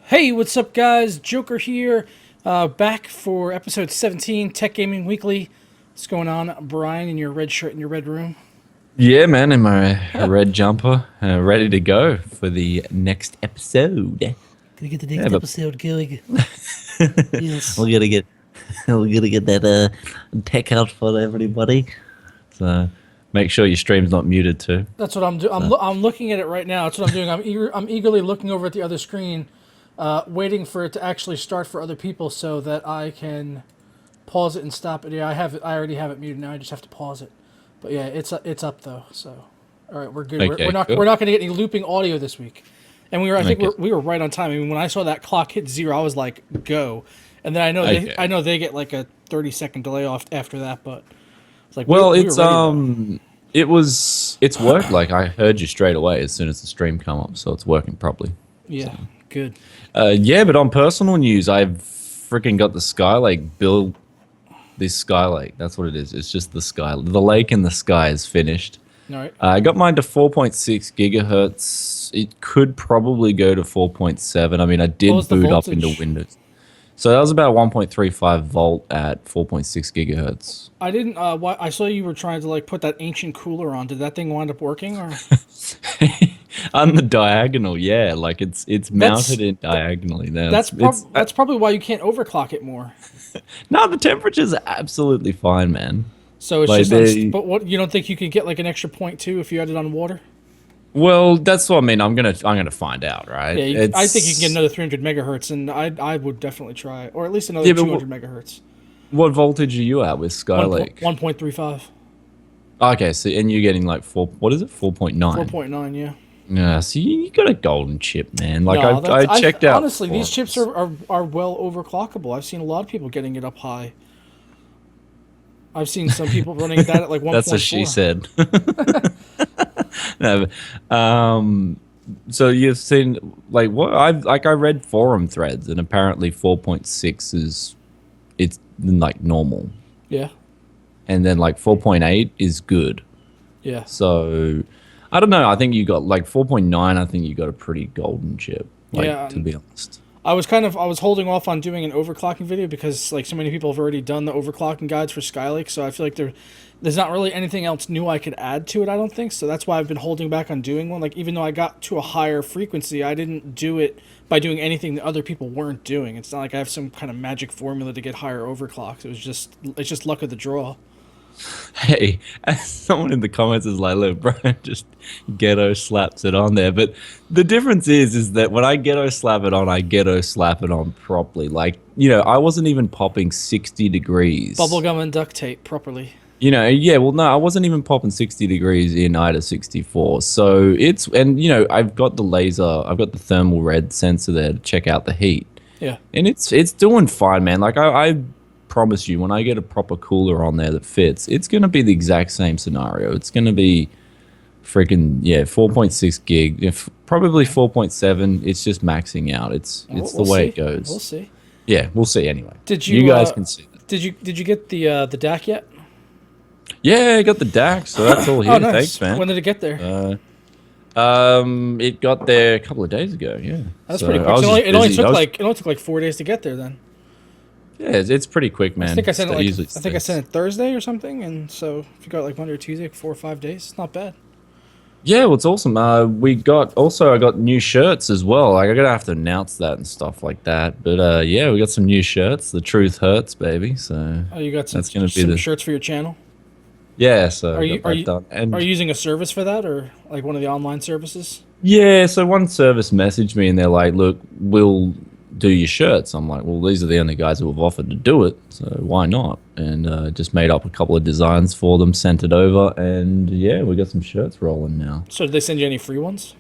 Hey, what's up, guys? Joker here, back for episode 17, Tech Gaming Weekly. What's going on, Brian, in your red shirt in your red room? Yeah, man, in my red jumper, ready to go for the next episode. Gonna get the Yeah, next but episode going. Yes. we're gonna get that tech out for everybody. So make sure your stream's not muted too. That's what I'm doing. I'm looking at it right now. That's what I'm doing. I'm eagerly looking over at the other screen, waiting for it to actually start for other people so that I can pause it and stop it. Yeah, I have it. I already have it muted now. I just have to pause it. But yeah, it's up though. So, all right, we're good. Okay, we're not cool. we're not going to get any looping audio this week. And I think Okay. we were right on time. I mean, when I saw that clock hit 0, I was like, go. And then Okay. I know they get like a 30-second delay off after that, but it's like Well, we were ready it's worked. Like I heard you straight away as soon as the stream come up, so it's working properly. yeah, good. Yeah, but on personal news, I've freaking got the Skylake build. This Skylake, that's what it is. It's just the sky. The lake in the sky is finished. All right. I got mine to 4.6 gigahertz. It could probably go to 4.7. I mean, I What did was the boot up into voltage? Windows. So that was about 1.35 volt at 4.6 gigahertz. I didn't. I saw you were trying to like put that ancient cooler on. Did that thing wind up working? Or On the diagonal, yeah, like it's mounted in diagonally. Now that's probably why you can't overclock it more. no, the temperature's absolutely fine, man. So it's Like just. they, But what, you don't think you could get like an extra point two if you had it on water? well, that's what I mean. I'm gonna find out, right? Yeah, I think you can get It's another 300 megahertz, and I would definitely try it, or at least another yeah, but 200 megahertz. what voltage are you at with Skylake? 1.35, Okay, so and you're getting like what is it? 4.9. 4.9. Yeah. Yeah, so you got a golden chip, man. Like No, I checked out. honestly, these chips are well overclockable. I've seen a lot of people getting it up high. I've seen some people running that at like 1.4. That's what she said. No, so you've seen like what I read forum threads and apparently 4.6 is it's like normal, Yeah. and then like 4.8 is good. Yeah. So I don't know. I think you got like 4.9. I think you got a pretty golden chip. Like, Yeah, to be honest. I was holding off on doing an overclocking video because like so many people have already done the overclocking guides for Skylake, so I feel like there's not really anything else new I could add to it, I don't think. So that's why I've been holding back on doing one. Like even though I got to a higher frequency, I didn't do it by doing anything that other people weren't doing. It's not like I have some kind of magic formula to get higher overclocks. It's just luck of the draw. Hey, as someone in the comments is like, look, bro, just ghetto slaps it on there. But the difference is that when I ghetto slap it on, I ghetto slap it on properly. Like, I wasn't even popping 60 degrees. Bubblegum and duct tape properly. Yeah, well, no, I wasn't even popping 60 degrees in IDA 64. So I've got the thermal red sensor there to check out the heat. Yeah. And it's doing fine, man. Like, I promise you, when I get a proper cooler on there that fits, it's going to be the exact same scenario. It's going to be freaking 4.6 gig, probably 4.7. It's just maxing out. It's We'll the way see. it goes. We'll see. Yeah, we'll see anyway. Did you guys can see that. Did you get the DAC yet? Yeah, I got the DAC, so that's all here. Oh, nice. Thanks, man. When did it get there? It got there a couple of days ago. Yeah, That's So pretty I quick. was It only, just it only busy. took like 4 days to get there. Then Yeah, it's pretty quick, man. I think I sent it like Usually I think I stays. sent it Thursday or something, and so if you got like Monday or Tuesday, 4 or 5 days, it's not bad. Yeah, well, it's awesome. I got new shirts as well. Like, I'm gonna have to announce that and stuff like that. But yeah, we got some new shirts. The truth hurts, baby. So Oh, you got some that's gonna be some the shirts for your channel. yeah. So Are I you got that done. And are you using a service for that, or like one of the online services? yeah, so one service messaged me and they're like, "Look, we'll do your shirts." I'm like, "Well, these are the only guys who have offered to do it, so why not?" And just made up a couple of designs for them, sent it over, and yeah, we got some shirts rolling now. So did they send you any free ones?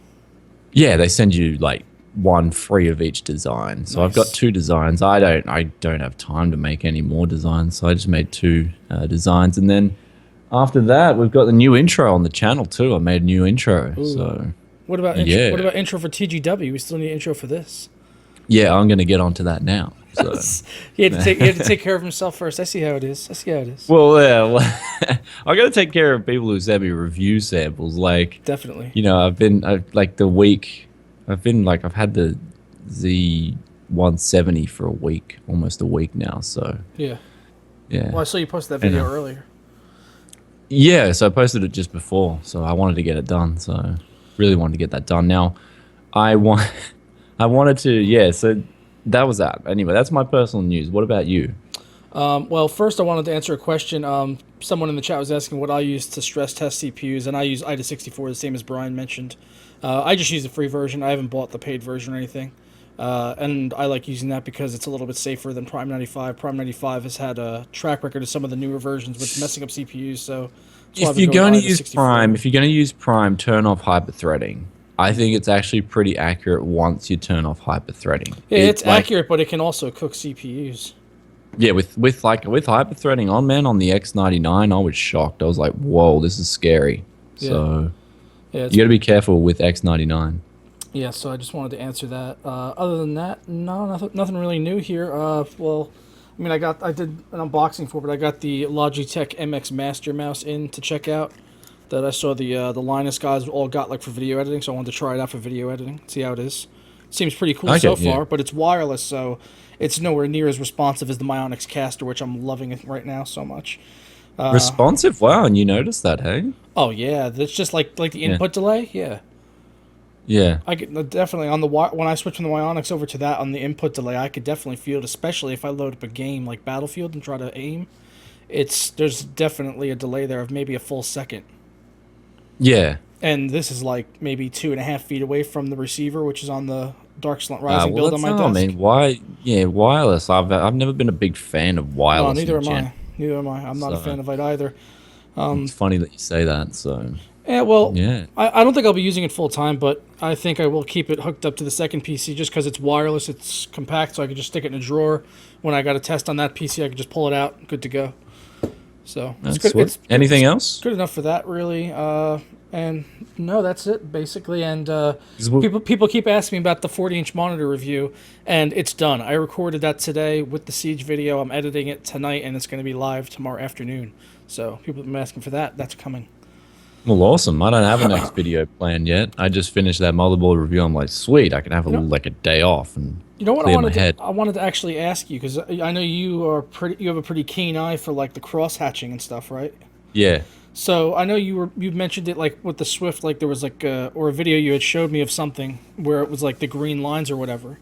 Yeah, they send you like one free of each design. So I've got Nice. 2 designs. I don't have time to make any more designs, so I just made 2 designs, and then after that, we've got the new intro on the channel too. I made a new intro, Ooh. so What about intro, Yeah. what about intro for TGW? We still need intro for this. yeah, I'm gonna get onto that now. So. He had to take care of himself first. I see how it is. Well, yeah, well, I got to take care of people who send me review samples. Like, Definitely. I've had the Z170 for a week, almost a week now. So Yeah. yeah. Well, I saw you posted that video earlier. Yeah, so I posted it just before, so I wanted to get it done. So really wanted to get that done. Now, I want, I wanted to, yeah. So that was that. Anyway, that's my personal news. What about you? Well, first I wanted to answer a question. Someone in the chat was asking what I use to stress test CPUs, and I use IDA64, the same as Brian mentioned. I just use the free version. I haven't bought the paid version or anything. And I like using that because it's a little bit safer than Prime 95. Prime 95 has had a track record of some of the newer versions with messing up CPUs, so that's why I've If been you're going going to to use IDA64. Prime, if you're going to use Prime, turn off hyperthreading. I think it's actually pretty accurate once you turn off hyperthreading. Yeah, it's accurate, but it can also cook CPUs. Yeah, with hyperthreading on, man, on the X99, I was shocked. I was like, whoa, this is scary. Yeah. So Yeah, you got to be careful with X99. Yeah, so I just wanted to answer that. Other than that, no, nothing really new here. Well, I mean, I did an unboxing for it, but I got the Logitech MX Master Mouse in to check out. That I saw the Linus guys all got like for video editing, so I wanted to try it out for video editing, see how it is. Seems pretty cool so far, but it's wireless, so it's nowhere near as responsive as the Myonix Caster, which I'm loving it right now so much. Responsive? Wow, and you noticed that, hey? Oh yeah, that's just like the input delay. Yeah. Yeah. I could definitely on the when I switch from the Myonix over to that on the input delay, I could definitely feel it, especially if I load up a game like Battlefield and try to aim. There's definitely a delay there of maybe a full second. Yeah. And this is like maybe 2.5 feet away from the receiver, which is on the Dark Slant Rising build on my desk. I mean, wireless. I've never been a big fan of wireless. No, neither am I. Neither am I. I'm not a fan of it either. It's funny that you say that. So. Yeah, well, yeah. I don't think I'll be using it full time, but I think I will keep it hooked up to the second PC just because it's wireless, it's compact, so I could just stick it in a drawer. When I got a test on that PC, I could just pull it out, good to go. So it's good. Anything else? Good enough for that, really. And no, that's it basically. And people keep asking me about the 40-inch monitor review, and it's done. I recorded that today with the Siege video. I'm editing it tonight, and it's going to be live tomorrow afternoon. So people have been asking for that. That's coming. Well, awesome. I don't have a next video planned yet. I just finished that motherboard review. I'm like, sweet. I can have a day off and clear my head. I wanted to actually ask you because I know you have a pretty keen eye for like the cross hatching and stuff, right? Yeah. So I know you mentioned it like with the Swift, like there was like a video you had showed me of something where it was like the green lines or whatever.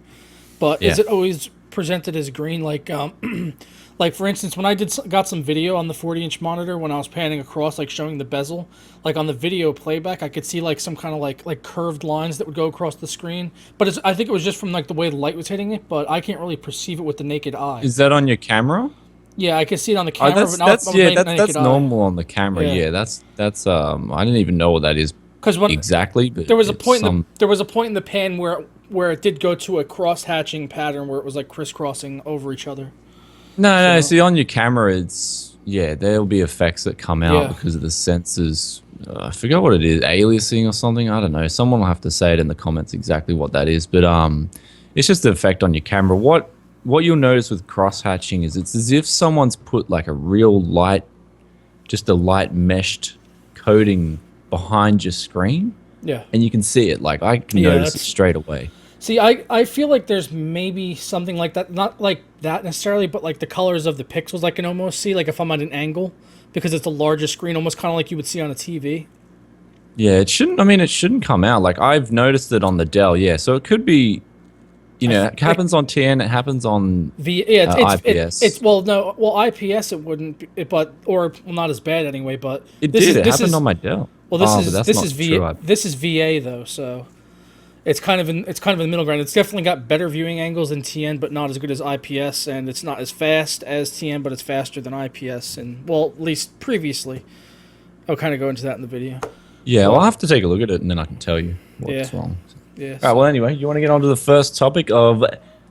But is it always presented as green? Like like for instance, when I got some video on the 40-inch monitor when I was panning across, like showing the bezel, like on the video playback, I could see like some kind of like curved lines that would go across the screen. But I think it was just from like the way the light was hitting it. But I can't really perceive it with the naked eye. Is that on your camera? Yeah, I can see it on the camera. That's normal on the camera. Yeah, that's I didn't even know what that is exactly. But there was a point in the pan where it did go to a cross hatching pattern where it was like crisscrossing over each other. No. See, on your camera, there'll be effects that come out because of the sensors. I forgot what it is, aliasing or something. I don't know. Someone will have to say it in the comments exactly what that is. But it's just the effect on your camera. What you'll notice with cross hatching is it's as if someone's put like a real light, just a light meshed coating behind your screen. Yeah. And you can see it. Like I can notice it straight away. See, I feel like there's maybe something like that, not like that necessarily, but like the colors of the pixels I can almost see, like if I'm at an angle, because it's a larger screen, almost kind of like you would see on a TV. Yeah, it shouldn't come out. Like I've noticed it on the Dell, so it could be, it happens on TN, it happens on IPS. IPS it wouldn't, not as bad anyway, but it happened on my Dell. Well, this is VA though, so it's kind of in the middle ground. It's definitely got better viewing angles than TN, but not as good as IPS, and it's not as fast as TN, but it's faster than IPS, and at least previously. I'll kind of go into that in the video. Yeah, I'll have to take a look at it, and then I can tell you what's wrong. Yeah. All right. Well, anyway, you want to get on to the first topic of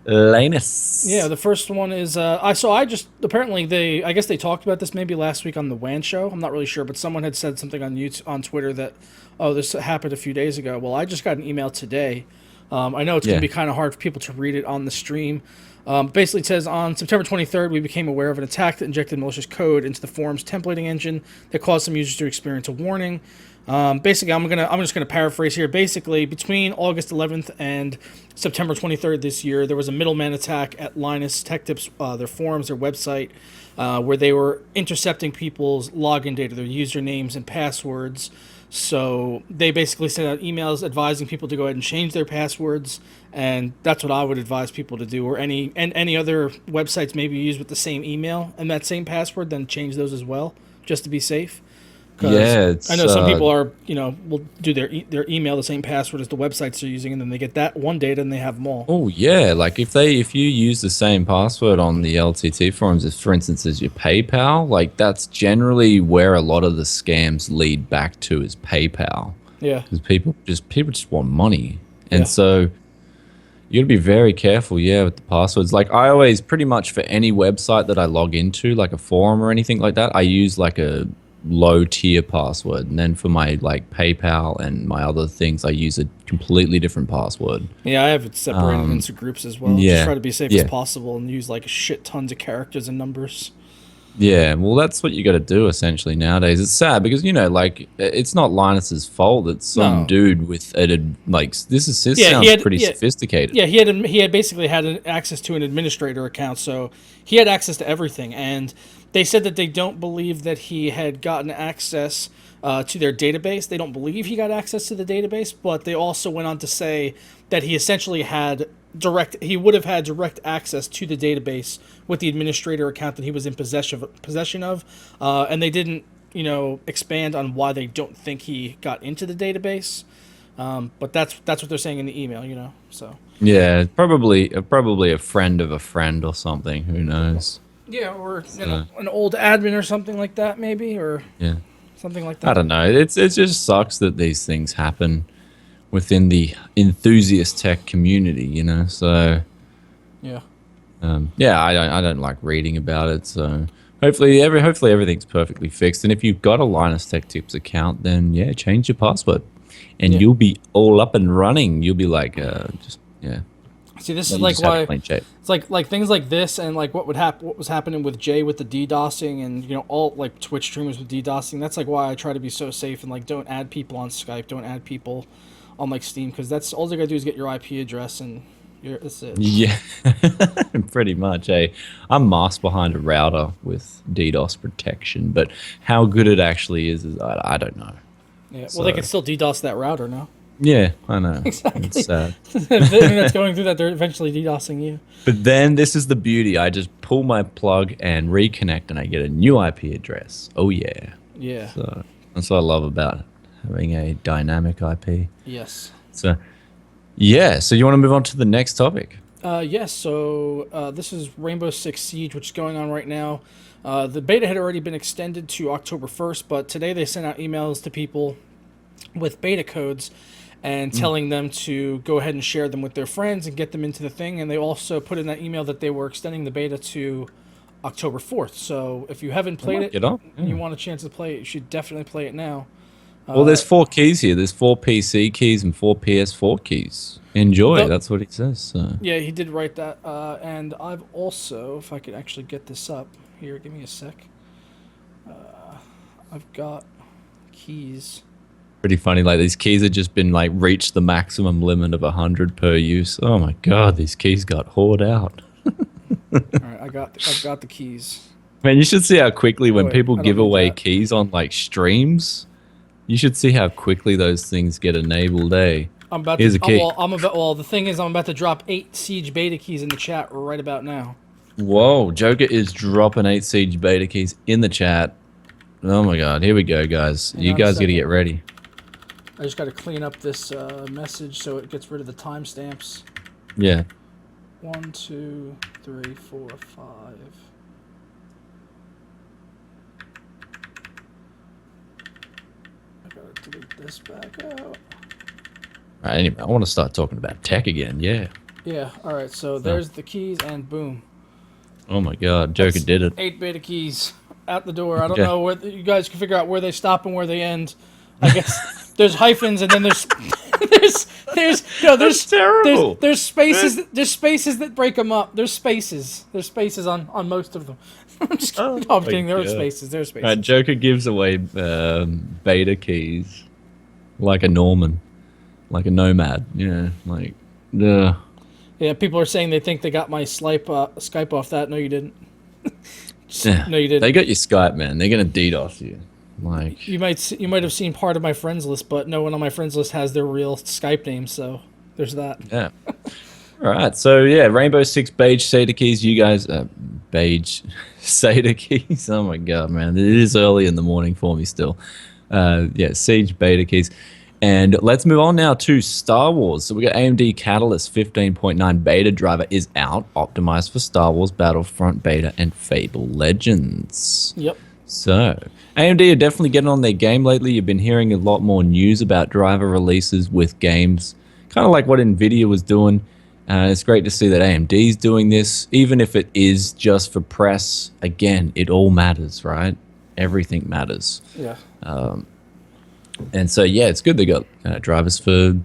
Linus? Yeah, the first one is I guess they talked about this maybe last week on the WAN show. I'm not really sure, but someone had said something on Twitter that this happened a few days ago. Well, I just got an email today. I know it's going to be kind of hard for people to read it on the stream. Basically, it says, on September 23rd, we became aware of an attack that injected malicious code into the forum's templating engine that caused some users to experience a warning. Basically, I'm just gonna paraphrase here. Basically, between August 11th and September 23rd this year, there was a middleman attack at Linus Tech Tips, their forums, their website, where they were intercepting people's login data, their usernames and passwords. So they basically sent out emails advising people to go ahead and change their passwords, and that's what I would advise people to do. Or any other websites maybe use with the same email and that same password, then change those as well, just to be safe. Yeah, it's, I know some people are, will do their email the same password as the websites they're using, and then they get that one data and they have them all. Oh yeah, like if you use the same password on the LTT forums, if for instance as your PayPal, like that's generally where a lot of the scams lead back to is PayPal. Yeah. Because people just want money, and so you got to be very careful, with the passwords. Like I always, pretty much for any website that I log into, like a forum or anything like that, I use like a low tier password, and then for my like PayPal and my other things I use a completely different password. Yeah, I have it separated into groups as well. Just try to be safe as possible and use like shit tons of characters and numbers. Yeah, well that's what you got to do essentially nowadays. It's sad because like it's not Linus's fault. It's some dude with like this sounds pretty sophisticated. Yeah, he had basically had access to an administrator account, so he had access to everything. And they said that they don't believe that he had gotten access to their database. They don't believe he got access to the database, but they also went on to say that he essentially he would have had direct access to the database with the administrator account that he was in possession of, and they didn't, expand on why they don't think he got into the database. But that's what they're saying in the email, So yeah, probably a friend of a friend or something. Who knows? Yeah, or an old admin or something like that, maybe, or something like that. I don't know. It just sucks that these things happen within the enthusiast tech community, So yeah, I don't like reading about it. So hopefully everything's perfectly fixed. And if you've got a Linus Tech Tips account, then change your password, and you'll be all up and running. You'll be like See, this is like why it's like things like this, and like what was happening with Jay with the DDoSing, and all like Twitch streamers with DDoSing. That's like why I try to be so safe and like don't add people on Skype, don't add people on like Steam, because that's all they gotta do is get your IP address and that's it. Yeah, pretty much. I'm masked behind a router with DDoS protection, but how good it actually is I don't know. Yeah, well, they can still DDoS that router now. Yeah, I know. Exactly. It's sad. The internet's going through that, they're eventually DDoSing you. But then this is the beauty. I just pull my plug and reconnect, and I get a new IP address. Oh, yeah. Yeah. So that's what I love about having a dynamic IP. Yes. So, so you want to move on to the next topic? Yes, so this is Rainbow Six Siege, which is going on right now. The beta had already been extended to October 1st, but today they sent out emails to people with beta codes and telling them to go ahead and share them with their friends and get them into the thing. And they also put in that email that they were extending the beta to October 4th. So if you haven't played it and you want a chance to play it, you should definitely play it now. Well, there's 4 keys here. There's 4 PC keys and 4 PS4 keys. Enjoy. That's what he says. So. Yeah, he did write that. And I've also, if I could actually get this up here, give me a sec. I've got keys. Pretty funny. Like these keys have just been like reached the maximum limit of 100 per use. Oh my god, these keys got hoard out. All right, I've got the keys. Man, you should see how quickly when people give away keys on like streams. You should see how quickly those things get enabled. Here's a key. Well, the thing is, I'm about to drop 8 Siege beta keys in the chat right about now. Whoa, Joker is dropping 8 Siege beta keys in the chat. Oh my god, here we go, guys. You guys got to get ready. I just got to clean up this message so it gets rid of the timestamps. Yeah. 1, 2, 3, 4, 5. I gotta delete this back out. Alright, anyway, I want to start talking about tech again. Yeah. Yeah. All right. So there's the keys, and boom. Oh my god, Joker did it. 8 beta keys out the door. I don't know where you guys can figure out where they stop and where they end. I guess there's hyphens, and then there's terrible. There's spaces that break them up. There's spaces on most of them. I'm just kidding. No, I'm kidding. There are spaces. Right, Joker gives away beta keys. like a Norman, like a nomad. Yeah, like, yeah. Yeah, people are saying they think they got my Skype off that. No, you didn't. Yeah, No, you they didn't. got your Skype, man. They're gonna DDoS you. Like, You might have seen part of my friends list, but no one on my friends list has their real Skype name. So there's that. yeah. All right. So yeah, Rainbow Six beige Seder keys. You guys, beige Seder keys. Oh my god, man! It is early in the morning for me still. Yeah, Siege beta keys. And let's move on now to Star Wars. So we got AMD Catalyst 15.9 beta driver is out, optimized for Star Wars Battlefront beta and Fable Legends. Yep. So AMD are definitely getting on their game lately. You've been hearing a lot more news about driver releases with games, kind of like what Nvidia was doing. It's great to see that AMD's doing this, even if it is just for press. Again, it all matters, right? Everything matters. Yeah. And so, yeah, it's good they got drivers for.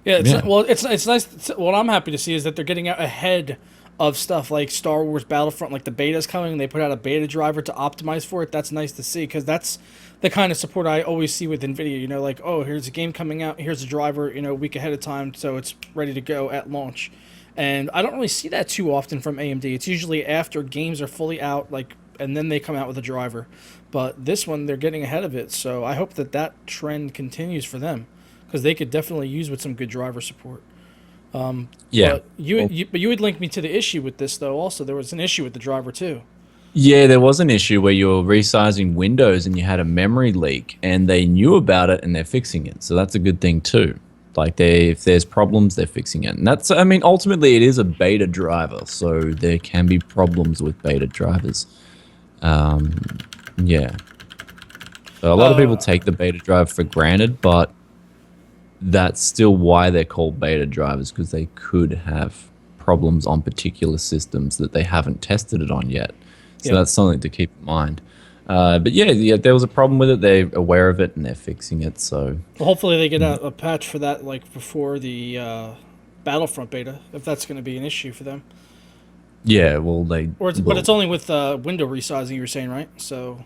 Yeah, Yeah. well, it's nice. What I'm happy to see is that they're getting out ahead of stuff like Star Wars Battlefront. Like the beta's coming, they put out a beta driver to optimize for it. That's nice to see because that's the kind of support I always see with Nvidia. You know, like, oh, here's a game coming out, here's a driver, you know, a week ahead of time, so it's ready to go at launch. And I don't really see that too often from AMD. It's usually after games are fully out, like, and then they come out with a driver. But this one, they're getting ahead of it, so I hope that that trend continues for them because they could definitely use with some good driver support. Yeah. But you had linked me to the issue with this though. Also, there was an issue with the driver too. Yeah, there was an issue where you were resizing Windows and you had a memory leak, and they knew about it and they're fixing it. So that's a good thing too. Like if there's problems, they're fixing it. And that's, I mean, ultimately it is a beta driver, so there can be problems with beta drivers. Yeah. So a lot of people take the beta drive for granted, but that's still why they're called beta drivers, because they could have problems on particular systems that they haven't tested it on yet. So Yep. that's something to keep in mind. But yeah, there was a problem with it. They're aware of it and they're fixing it. So Well, hopefully they get a patch for that like before the Battlefront beta, if that's going to be an issue for them. yeah, well they. But it's only with window resizing. You were saying, right? So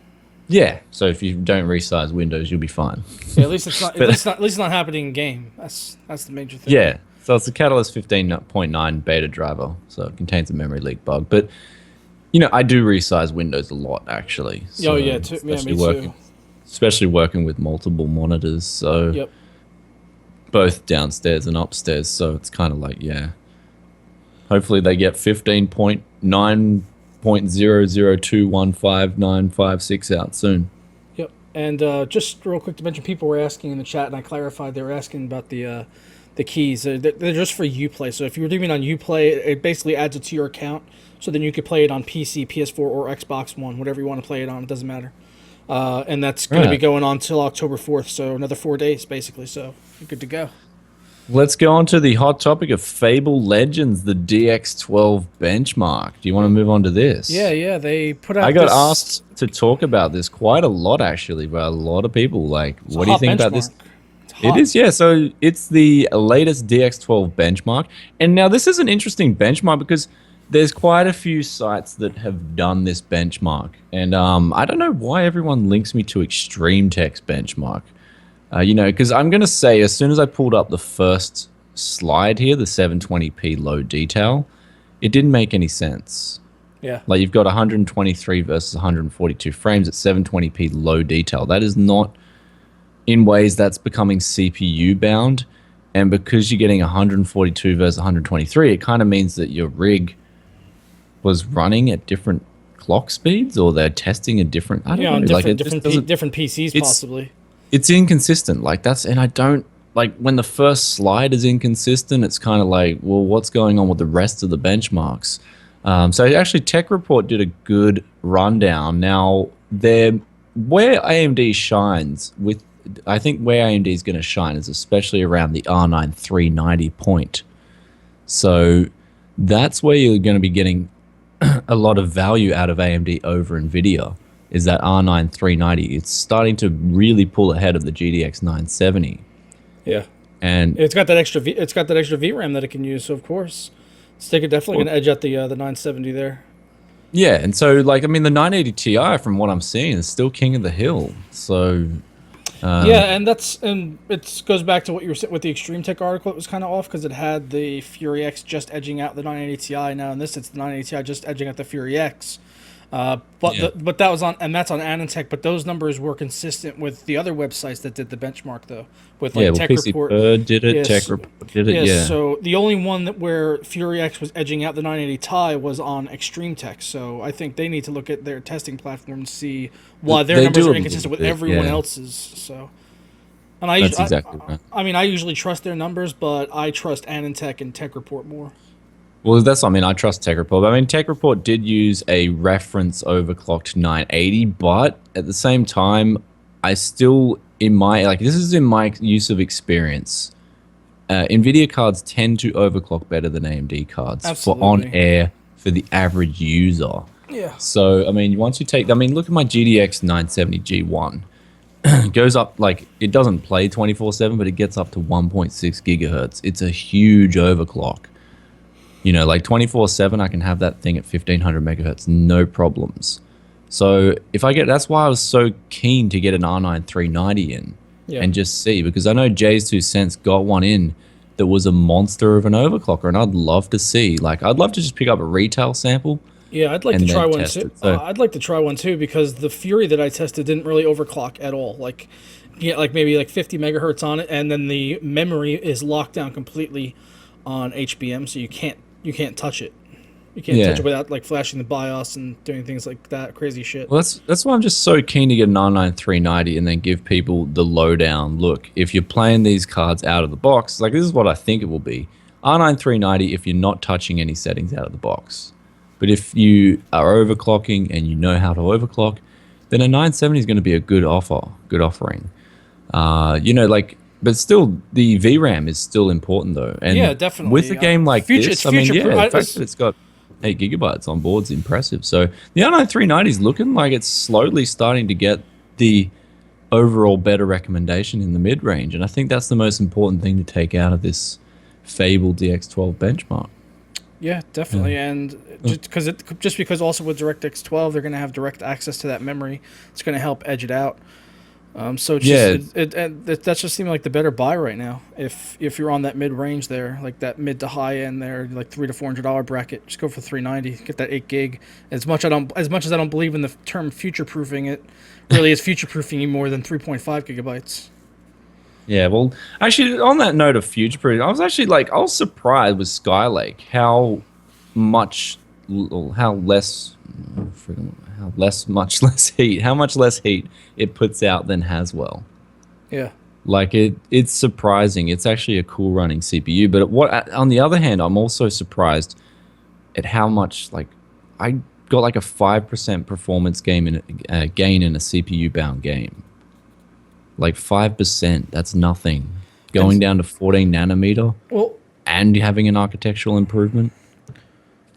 Yeah, so if you don't resize Windows, you'll be fine. yeah, at least it's not. But- At least it's not happening in game. That's the major thing. Yeah, so it's a Catalyst 15.9 beta driver, so it contains a memory leak bug. But you know, I do resize Windows a lot actually. So Oh yeah, too. Yeah, me too. Especially working with multiple monitors, so Yep. both downstairs and upstairs. So it's kind of like, yeah. Hopefully they get 15.9.002159556 out soon. Yep. And just real quick to mention, people were asking in the chat, and I clarified they were asking about the keys. They're just for Uplay. So if you're doing it on Uplay, it basically adds it to your account. So then you could play it on PC, PS4, or Xbox One, whatever you want to play it on. It doesn't matter. And that's going to be Right. going on till October 4th. So another 4 days, basically. So you're good to go. Let's go on to the hot topic of Fable Legends, the DX12 benchmark. Do you want to move on to this? Yeah. They put out. I got this, asked to talk about this quite a lot, actually, by a lot of people. Like, it's a what do you hot think about this? benchmark. It's It hot. is, yeah. So it's the latest DX12 benchmark. And now this is an interesting benchmark because there's quite a few sites that have done this benchmark. And I don't know why everyone links me to Extreme Tech's benchmark. You know, because I'm going to say, as soon as I pulled up the first slide here, the 720p low detail, it didn't make any sense. Yeah. Like, you've got 123 versus 142 frames at 720p low detail. That is not, in ways, that's becoming CPU bound. And because you're getting 142 versus 123, it kind of means that your rig was running at different clock speeds, or they're testing a different, I don't Yeah, know. on Like, it different just doesn't, different PCs it's- possibly. it's inconsistent. Like, that's, and I don't, like, when the first slide is inconsistent, it's kind of like, well, what's going on with the rest of the benchmarks? So actually, Tech Report did a good rundown. Now, where AMD shines with, I think where AMD is going to shine is especially around the R9 390 point. So that's where you're going to be getting a lot of value out of AMD over Nvidia. Is that R9 390? It's starting to really pull ahead of the GTX 970. Yeah. And It's got that extra VRAM that it can use, so of course, it's definitely going to edge out the 970 there. yeah, and so, like, I mean, the 980 Ti, from what I'm seeing, is still king of the hill. So Yeah, and it goes back to what you were saying with the Extreme Tech article. It was kind of off because it had the Fury X just edging out the 980 Ti. Now in this, it's the 980 Ti just edging out the Fury X. Yeah. But that was on, and that's on Anantech. But those numbers were consistent with the other websites that did the benchmark, though, with like Yeah, well, Tech PC Report. Bird did it, Yes, Tech Report did it, yes. yeah. So the only one that where Fury X was edging out the 980 Ti was on Extreme Tech. So I think they need to look at their testing platform and see why their They numbers do are a inconsistent with little bit, everyone yeah. else's. So. And That's exactly right. I mean, I usually trust their numbers, but I trust Anantech and Tech Report more. Well, that's what I mean. I trust Tech Report. But I mean, Tech Report did use a reference overclocked 980, but at the same time, I still, this is in my use of experience. Nvidia cards tend to overclock better than AMD cards for on Absolutely. air for the average user. Yeah. So, I mean, once you take, I mean, look at my GDX 970 G1. It goes up, like, it doesn't play 24/7, but it gets up to 1.6 gigahertz. It's a huge overclock. You know, like 24/7, I can have that thing at 1500 megahertz, no problems. So if I get, that's why I was so keen to get an R9 390 in Yeah. and just see, because I know Jay's 2 cents got one in that was a monster of an overclocker, and I'd love to see, like, I'd love to just pick up a retail sample Yeah, I'd like to and try then one test too. it. So I'd like to try one too because the Fury that I tested didn't really overclock at all. Like, yeah, like maybe like 50 megahertz on it, and then the memory is locked down completely on HBM, so you can't touch it. You can't touch yeah. it without like flashing the BIOS and doing things like that crazy shit. Well, that's why I'm just so keen to get an R9 390 and then give people the lowdown look. If you're playing these cards out of the box, like, this is what I think it will be. R9 390 if you're not touching any settings out of the box. But if you are overclocking and you know how to overclock, then a 970 is going to be a good offering. You know, like, but still, the VRAM is still important though. And Yeah, definitely. with a game like Future- this, it's I mean, future-proof. yeah, the fact that it's got 8 gigabytes on board is impressive. So the R9 390 is looking like it's slowly starting to get the overall better recommendation in the mid range, and I think that's the most important thing to take out of this Fable DX12 benchmark. Yeah, definitely, and just because also with DirectX 12, they're going to have direct access to that memory. It's going to help edge it out. So it's Yeah. just, that's just seeming like the better buy right now. If you're on that mid range there, like that mid to high end there, like $300 to $400 bracket, just go for 390. Get that 8 gig. As much as I don't believe in the term future proofing, it really is future proofing you more than 3.5 gigabytes. Yeah, well, actually, on that note of future proof, I was surprised with Skylake how much, how much less heat it puts out than Haswell. Yeah. Like, it's surprising. It's actually a cool running CPU. But on the other hand, I'm also surprised at how much, like, I got like a 5% performance gain in a CPU bound game. Like 5%, that's nothing. Going down to 14 nanometer Well, and having an architectural improvement,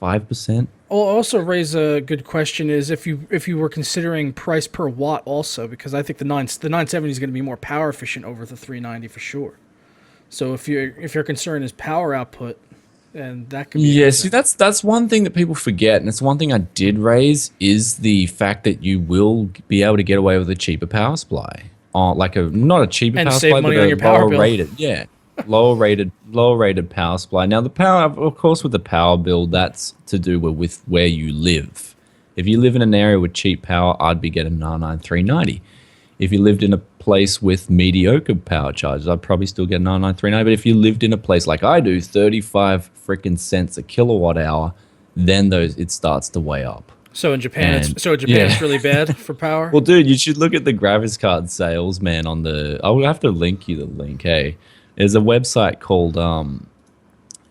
5%. I'll also raise a good question is if you were considering price per watt also, because I think the 970 is going to be more power efficient over the 390 for sure. So if your concern is power output, then that could be Yeah, see, that's one thing that people forget, and it's one thing I did raise, is the fact that you will be able to get away with a cheaper power supply. Like not a cheaper And power save supply, money but on a your power lower bill. rated, yeah, lower rated power supply. Now the power, of course, with the power bill, that's to do with where you live. If you live in an area with cheap power, I'd be getting an R9 390. If you lived in a place with mediocre power charges, I'd probably still get an R9 390. But if you lived in a place like I do, 35 freaking cents a kilowatt hour, then it starts to weigh up. So in Japan, And- it's really bad for power. Well, dude, you should look at the graphics card sales, man. I will have to link you the link. Hey, there's a website called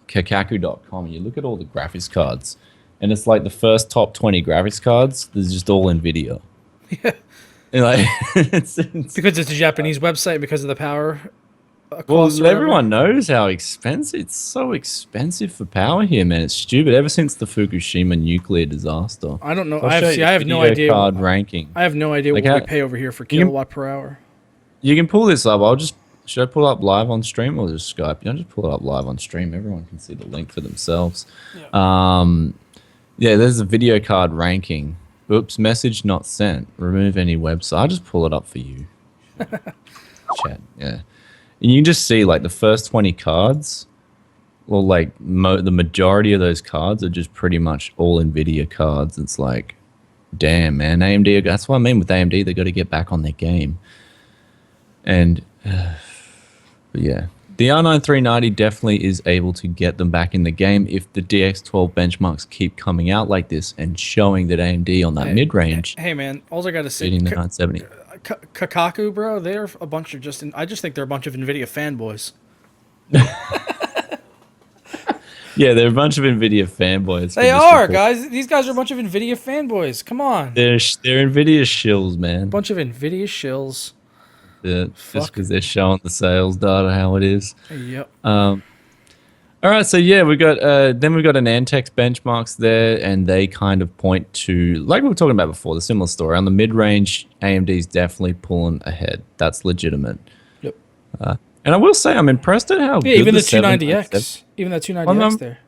Kakaku.com. You look at all the graphics cards, and it's like the first top 20 graphics cards. There's just all Nvidia. Yeah. And like, it's Because it's a Japanese website because of the power. well, costs or whatever. everyone knows how expensive. It's so expensive for power here, man. It's stupid. Ever since the Fukushima nuclear disaster. I don't know. I'll I show you have no video idea. Card ranking. I have no idea Like what how- we pay over here for You can- kilowatt per hour. You can pull this up. Should I pull it up live on stream or just Skype? I'll just pull it up live on stream. Everyone can see the link for themselves. Yeah, there's a video card ranking. Oops, message not sent. Remove any website. I'll just pull it up for you. Chat, yeah. And you can just see like the first 20 cards, well, like the majority of those cards are just pretty much all Nvidia cards. It's like, damn, man, AMD. That's what I mean with AMD. They got to get back on their game. And but yeah, the R9 390 definitely is able to get them back in the game if the DX12 benchmarks keep coming out like this and showing that AMD on that mid range. Hey man, all I gotta say, beating the 970. Kakaku, bro, they're a bunch of I just think they're a bunch of Nvidia fanboys. Yeah, they're a bunch of Nvidia fanboys. They are, guys. These guys are a bunch of Nvidia fanboys. Come on. They're Nvidia shills, man. Bunch of Nvidia shills. Just because they're showing the sales data how it is. Yep. All right, so yeah, we got an Antex benchmarks there, and they kind of point to, like we were talking about before, the similar story on the mid range. AMD's definitely pulling ahead. That's legitimate. Yep. And I will say, I'm impressed at how good even the 290X, even that 290X there.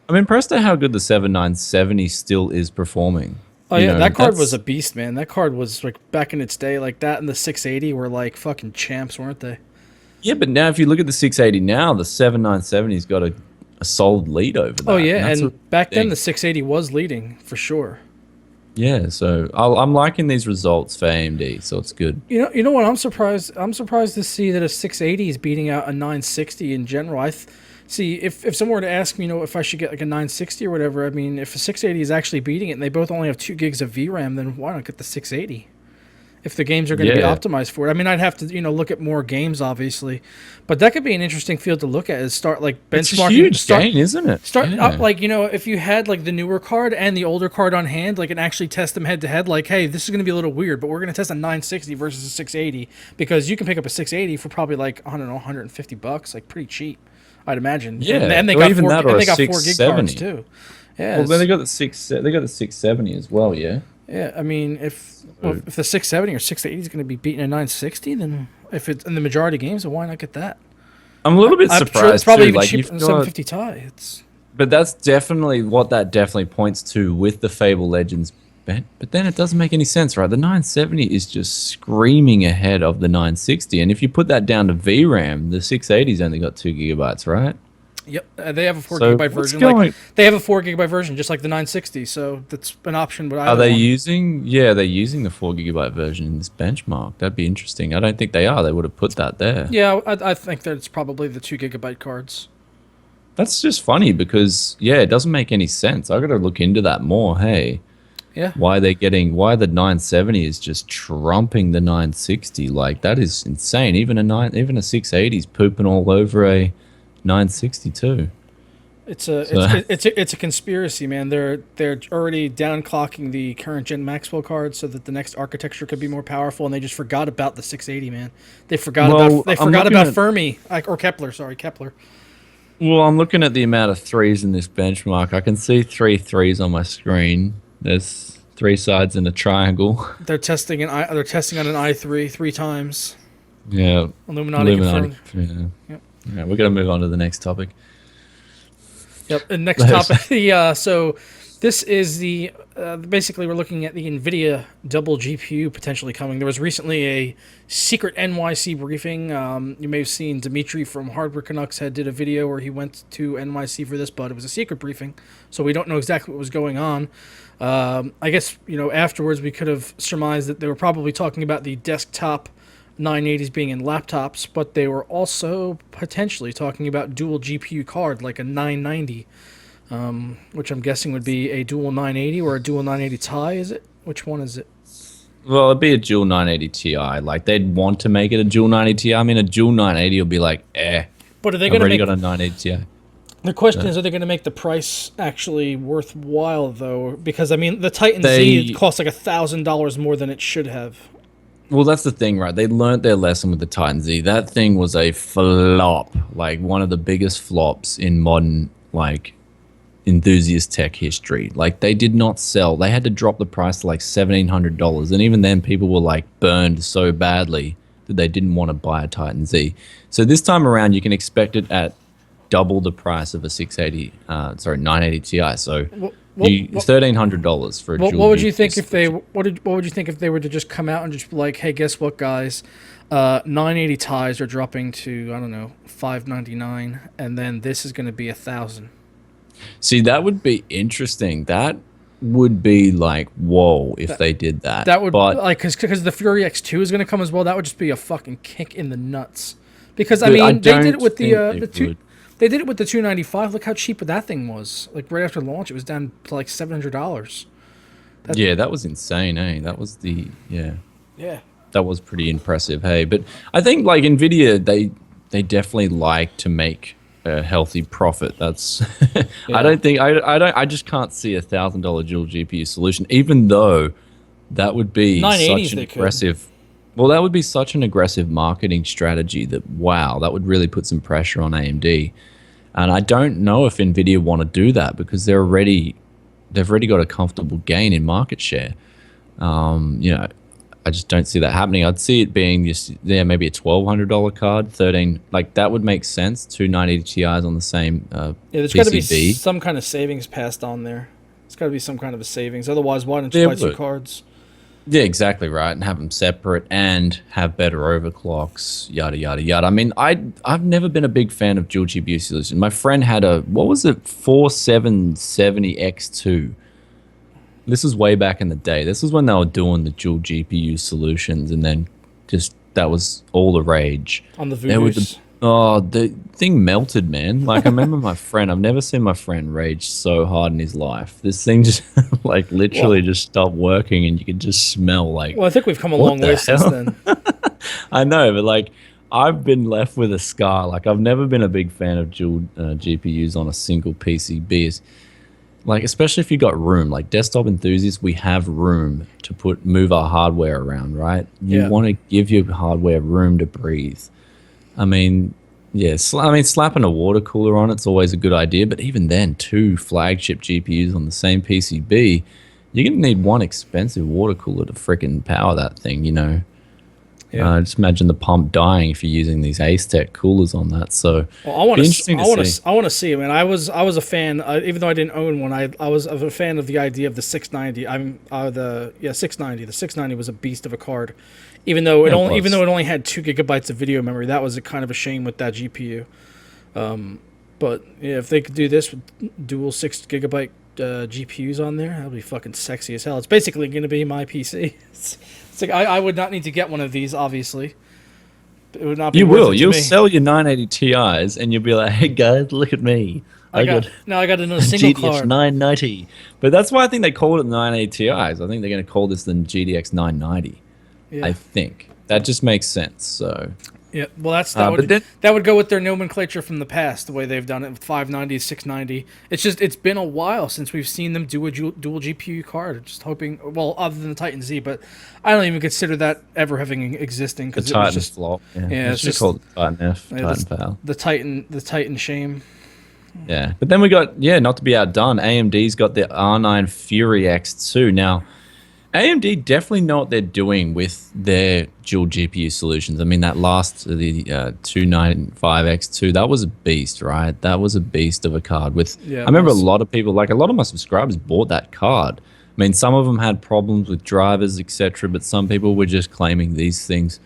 I'm impressed at how good the 7970 still is performing. Oh yeah, that card was a beast, man. That card was like back in its day, like that and the 680 were like fucking champs, weren't they? Yeah, but now if you look at the 680 now, the 7970's got a solid lead over that. Oh yeah, and back then the 680 was leading for sure. Yeah, so I'm liking these results for AMD, so it's good. You know what? I'm surprised to see that a 680 is beating out a 960 in general. See, if someone were to ask me, if I should get like a 960 or whatever, I mean, if a 680 is actually beating it and they both only have 2 gigs of VRAM, then why not get the 680? If the games are going to be optimized for it. I mean, I'd have to, look at more games, obviously. But that could be an interesting field to look at, is start like benchmarking. It's a huge gain, isn't it? Start up, like, if you had like the newer card and the older card on hand, like, and actually test them head to head, like, hey, this is going to be a little weird, but we're going to test a 960 versus a 680, because you can pick up a 680 for probably like, I don't know, $150, like pretty cheap, I'd imagine. Yeah, and they got 4 gig cards too. Yeah. Well, then they got the 670 as well. Yeah. Yeah, I mean, if the 670 or 680 is going to be beating a 960, then if it's in the majority of games, then why not get that? I'm a little bit surprised. Sure it's probably too. even Like, cheaper than 750 Ti. But that's definitely what that definitely points to with the Fable Legends. But then it doesn't make any sense, right? The 970 is just screaming ahead of the 960, and if you put that down to VRAM, the 680's only got 2 gigabytes, right? Yep, they have a 4 gigabyte version. Like, they have a 4 gigabyte version, just like the 960. So that's an option. But are they using? Yeah, they're using the 4 gigabyte version in this benchmark. That'd be interesting. I don't think they are. They would have put that there. Yeah, I think that it's probably the 2 gigabyte cards. That's just funny because it doesn't make any sense. I got to look into that more. Hey, yeah, why the 970 is just trumping the 960? Like, that is insane. Even a 680 is pooping all over a 962. It's a conspiracy, man. They're already downclocking the current gen Maxwell cards so that the next architecture could be more powerful, and they just forgot about the 680, man. They forgot about Fermi or Kepler. Sorry, Kepler. Well, I'm looking at the amount of threes in this benchmark. I can see 3 threes on my screen. There's 3 sides in a triangle. They're testing on an i3 3 times. Yeah. Illuminati. Yeah. Yep. Yeah, we're gonna move on to the next topic. Yep. And next topic. So this is the basically we're looking at the Nvidia double GPU potentially coming. There was recently a secret NYC briefing. You may have seen Dimitri from Hardware Canucks did a video where he went to NYC for this, but it was a secret briefing, so we don't know exactly what was going on. I guess afterwards we could have surmised that they were probably talking about the desktop 980s being in laptops, but they were also potentially talking about dual GPU card like a 990, which I'm guessing would be a dual 980 or a dual 980 Ti. Is it? Which one is it? Well, it'd be a dual 980 Ti. Like, they'd want to make it a dual 980 Ti. I mean, a dual 980 will be like, But are they going to make? Got a 980 Ti. The question is, are they going to make the price actually worthwhile though? Because I mean, the Titan Z costs like $1,000 more than it should have. Well, that's the thing, right? They learned their lesson with the Titan Z. That thing was a flop, like one of the biggest flops in modern, like, enthusiast tech history. Like, they did not sell. They had to drop the price to like $1,700, and even then, people were like burned so badly that they didn't want to buy a Titan Z. So this time around, you can expect it at double the price of a 980 Ti. So $1,300 for a dual what would you GPU think if they solution. what would you think if they were to just come out and just be like, hey, guess what, guys? 980 ties are dropping to, I don't know, 599, and then this is going to be 1,000. See, that would be interesting. That would be like, whoa, if they did that. That would, but like, because the Fury X2 is going to come as well. That would just be a fucking kick in the nuts. Because I Dude, mean, they did it with think they would. they did it with the 295. Look how cheap that thing was. Like right after launch, it was down to like $700. Yeah, that was insane, eh? That was Yeah. that was pretty impressive, hey. But I think like Nvidia, they definitely like to make a healthy profit. That's Yeah. I just can't see $1,000 dual GPU solution, even though that would be 980s such an they could. aggressive. Well, that would be such an aggressive marketing strategy that wow, that would really put some pressure on AMD. And I don't know if Nvidia want to do that because they've already got a comfortable gain in market share. I just don't see that happening. I'd see it being just maybe a $1,200 card, 13 like that would make sense. 2 980 Ti's on the same Yeah, there's got to be PCB. some kind of savings passed on there. It's got to be some kind of a savings. Otherwise, why don't you Yeah, buy two but- cards? Yeah, exactly right, and have them separate and have better overclocks, yada yada yada. I mean, I've never been a big fan of dual GPU solutions. My friend had a 4770X2. This was way back in the day. This was when they were doing the dual GPU solutions, and then just that was all the rage. On the There was Voodoos. the thing melted, man. Like I remember my friend. I've never seen my friend rage so hard in his life. This thing just like literally just stopped working, and you could just smell like. Well, I think we've come a What long the way since hell? then. I know, but like I've been left with a scar. Like I've never been a big fan of dual GPUs on a single PCB. Like especially if you got room. Like desktop enthusiasts, we have room to move our hardware around, right? You Yeah. want to give your hardware room to breathe. I mean, yeah, slapping a water cooler on it's always a good idea, but even then, 2 flagship GPUs on the same PCB, you're going to need one expensive water cooler to freaking power that thing, you know? Yeah. Just imagine the pump dying if you're using these Ace-Tech coolers on that. So, Well, I want be to. interesting I to want see. to. I want to see. I mean, I was a fan, even though I didn't own one. I was a fan of the idea of the 690. 690. The 690 was a beast of a card, even though Yeah, it was. it only had 2 gigabytes of video memory. That was a kind of a shame with that GPU. But yeah, if they could do this with dual 6 gigabyte GPUs on there, that'd be fucking sexy as hell. It's basically going to be my PC. It's like I would not need to get one of these, obviously. It would not be You worth will. it to You'll me. sell your 980 Ti's and you'll be like, hey guys, look at me. I got another single GTX card. 990. But that's why I think they called it 980 Ti's. I think they're going to call this the GTX 990. Yeah. I think. That just makes sense. So, Yeah, well, but that would go with their nomenclature from the past, the way they've done it with 590, 690. It's been a while since we've seen them do a dual GPU card. Just hoping, well, other than the Titan Z, but I don't even consider that ever having existing the because it was Titan just flop. Yeah, yeah, it's it's just just- called the Titan F, yeah, Titan Pal. the Titan shame. Yeah, but then we got, not to be outdone, AMD's got their R9 Fury X2. Now, AMD definitely know what they're doing with their dual GPU solutions. I mean, that last, the 295X2, that was a beast, right? That was a beast of a card. Yeah, I remember it was. a lot of people, like a lot of my subscribers bought that card. I mean, some of them had problems with drivers, etc., but some people were just claiming these things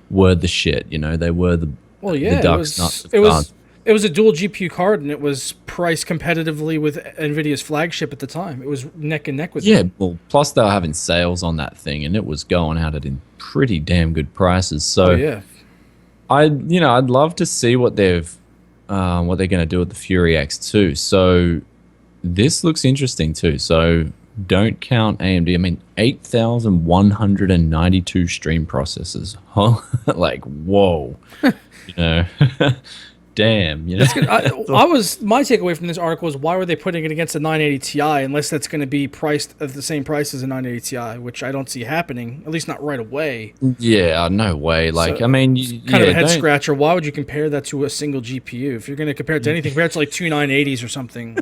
were the shit, they were the Well, ducks, nuts of it was cards. it was a dual GPU card, and it was priced competitively with Nvidia's flagship at the time. It was neck and neck with Yeah, them. well, plus they were having sales on that thing, and it was going out at in pretty damn good prices. So Oh yeah, I'd love to see what they're going to do with the Fury X2. So this looks interesting too. So don't count AMD. I mean, 8,192 stream processors. Huh? Like, whoa. Damn. my takeaway from this article is why were they putting it against a 980 Ti unless that's going to be priced at the same price as a 980 Ti, which I don't see happening, at least not right away. Yeah, no way. Like, So, I mean, Kind of a head don't- scratcher. Why would you compare that to a single GPU? If you're going to compare it to anything, compare it to like two 980s or something.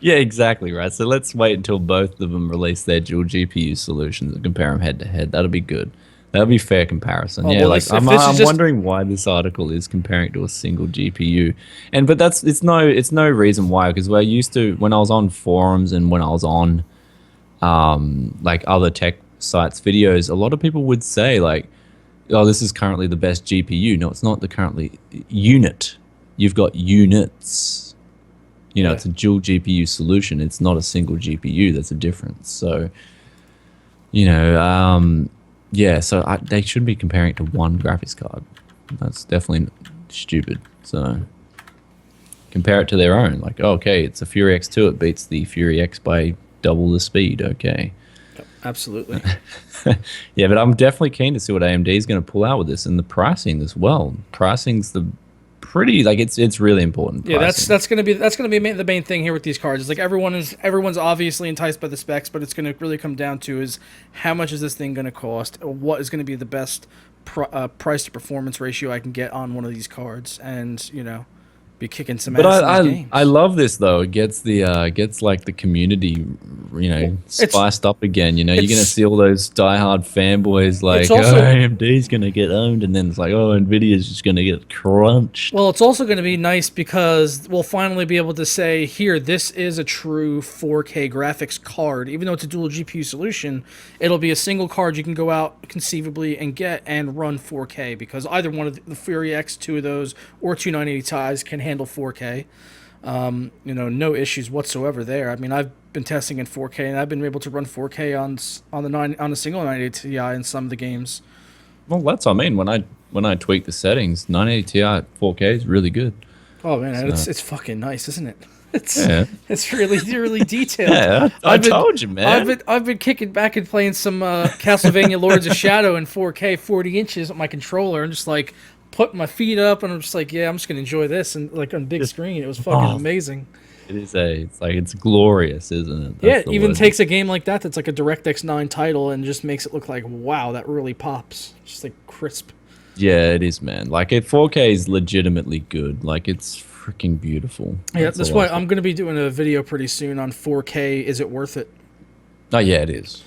Yeah, exactly right. So let's wait until both of them release their dual GPU solutions and compare them head to head. That'll be good. That'll be fair comparison. Oh, Yeah, well, like if this is I'm just wondering why this article is comparing to a single GPU, but it's no reason why, because we're used to, when I was on forums and when I was on like other tech sites videos, a lot of people would say like, oh, this is currently the best GPU. No, it's not the currently unit. You've got units. You know, Yeah. it's a dual GPU solution. It's not a single GPU. That's a difference. So, you know, yeah, so they shouldn't be comparing it to one graphics card. That's definitely stupid. So compare it to their own. Like, oh, okay, it's a Fury X2. It beats the Fury X by double the speed. Okay. absolutely. Yeah, but I'm definitely keen to see what AMD is going to pull out with this, and the pricing as well. Pricing's the pretty, like, it's really important. Yeah, pricing. that's gonna be the main thing here with these cards. It's like everyone's obviously enticed by the specs, but it's gonna really come down to is how much is this thing gonna cost? What is gonna be the best price to performance ratio I can get on one of these cards, and you know, be kicking some But ass in these games. I love this though. It gets the gets like the community, you know, spiced up again. You know, you're gonna see all those diehard fanboys like, also, oh, AMD's gonna get owned, and then it's like, oh, Nvidia's just gonna get crunched. well, it's also going to be nice because we'll finally be able to say, here, this is a true 4K graphics card. Even though it's a dual GPU solution, it'll be a single card you can go out conceivably and get and run 4K, because either one of the Fury X, two of those, or two 980 Ti's can handle 4K. You know, no issues whatsoever there. I mean, I've been testing in 4K, and I've been able to run 4K on a single 980 Ti in some of the games. Well, that's what I mean. When I tweak the settings, 980 Ti 4K is really good. Oh man, So- it's fucking nice, isn't it? Yeah. It's really detailed. Yeah, I told you, man. I've been kicking back and playing some Castlevania Lords of Shadow in 4K, 40 inches on my controller, and just like putting my feet up, and I'm just like, yeah, I'm just gonna enjoy this, and like on big screen, it was fucking amazing. It's glorious, isn't it? Yeah, That's it the even word. takes a game like that that's like a DirectX 9 title and just makes it look like, wow, that really pops. Just like crisp. Yeah, it is, man. Like, 4K is legitimately good. Like, it's freaking beautiful. Yeah, that's all why I'll say. I'm gonna be doing a video pretty soon on 4K. Is it worth it? Oh yeah, it is.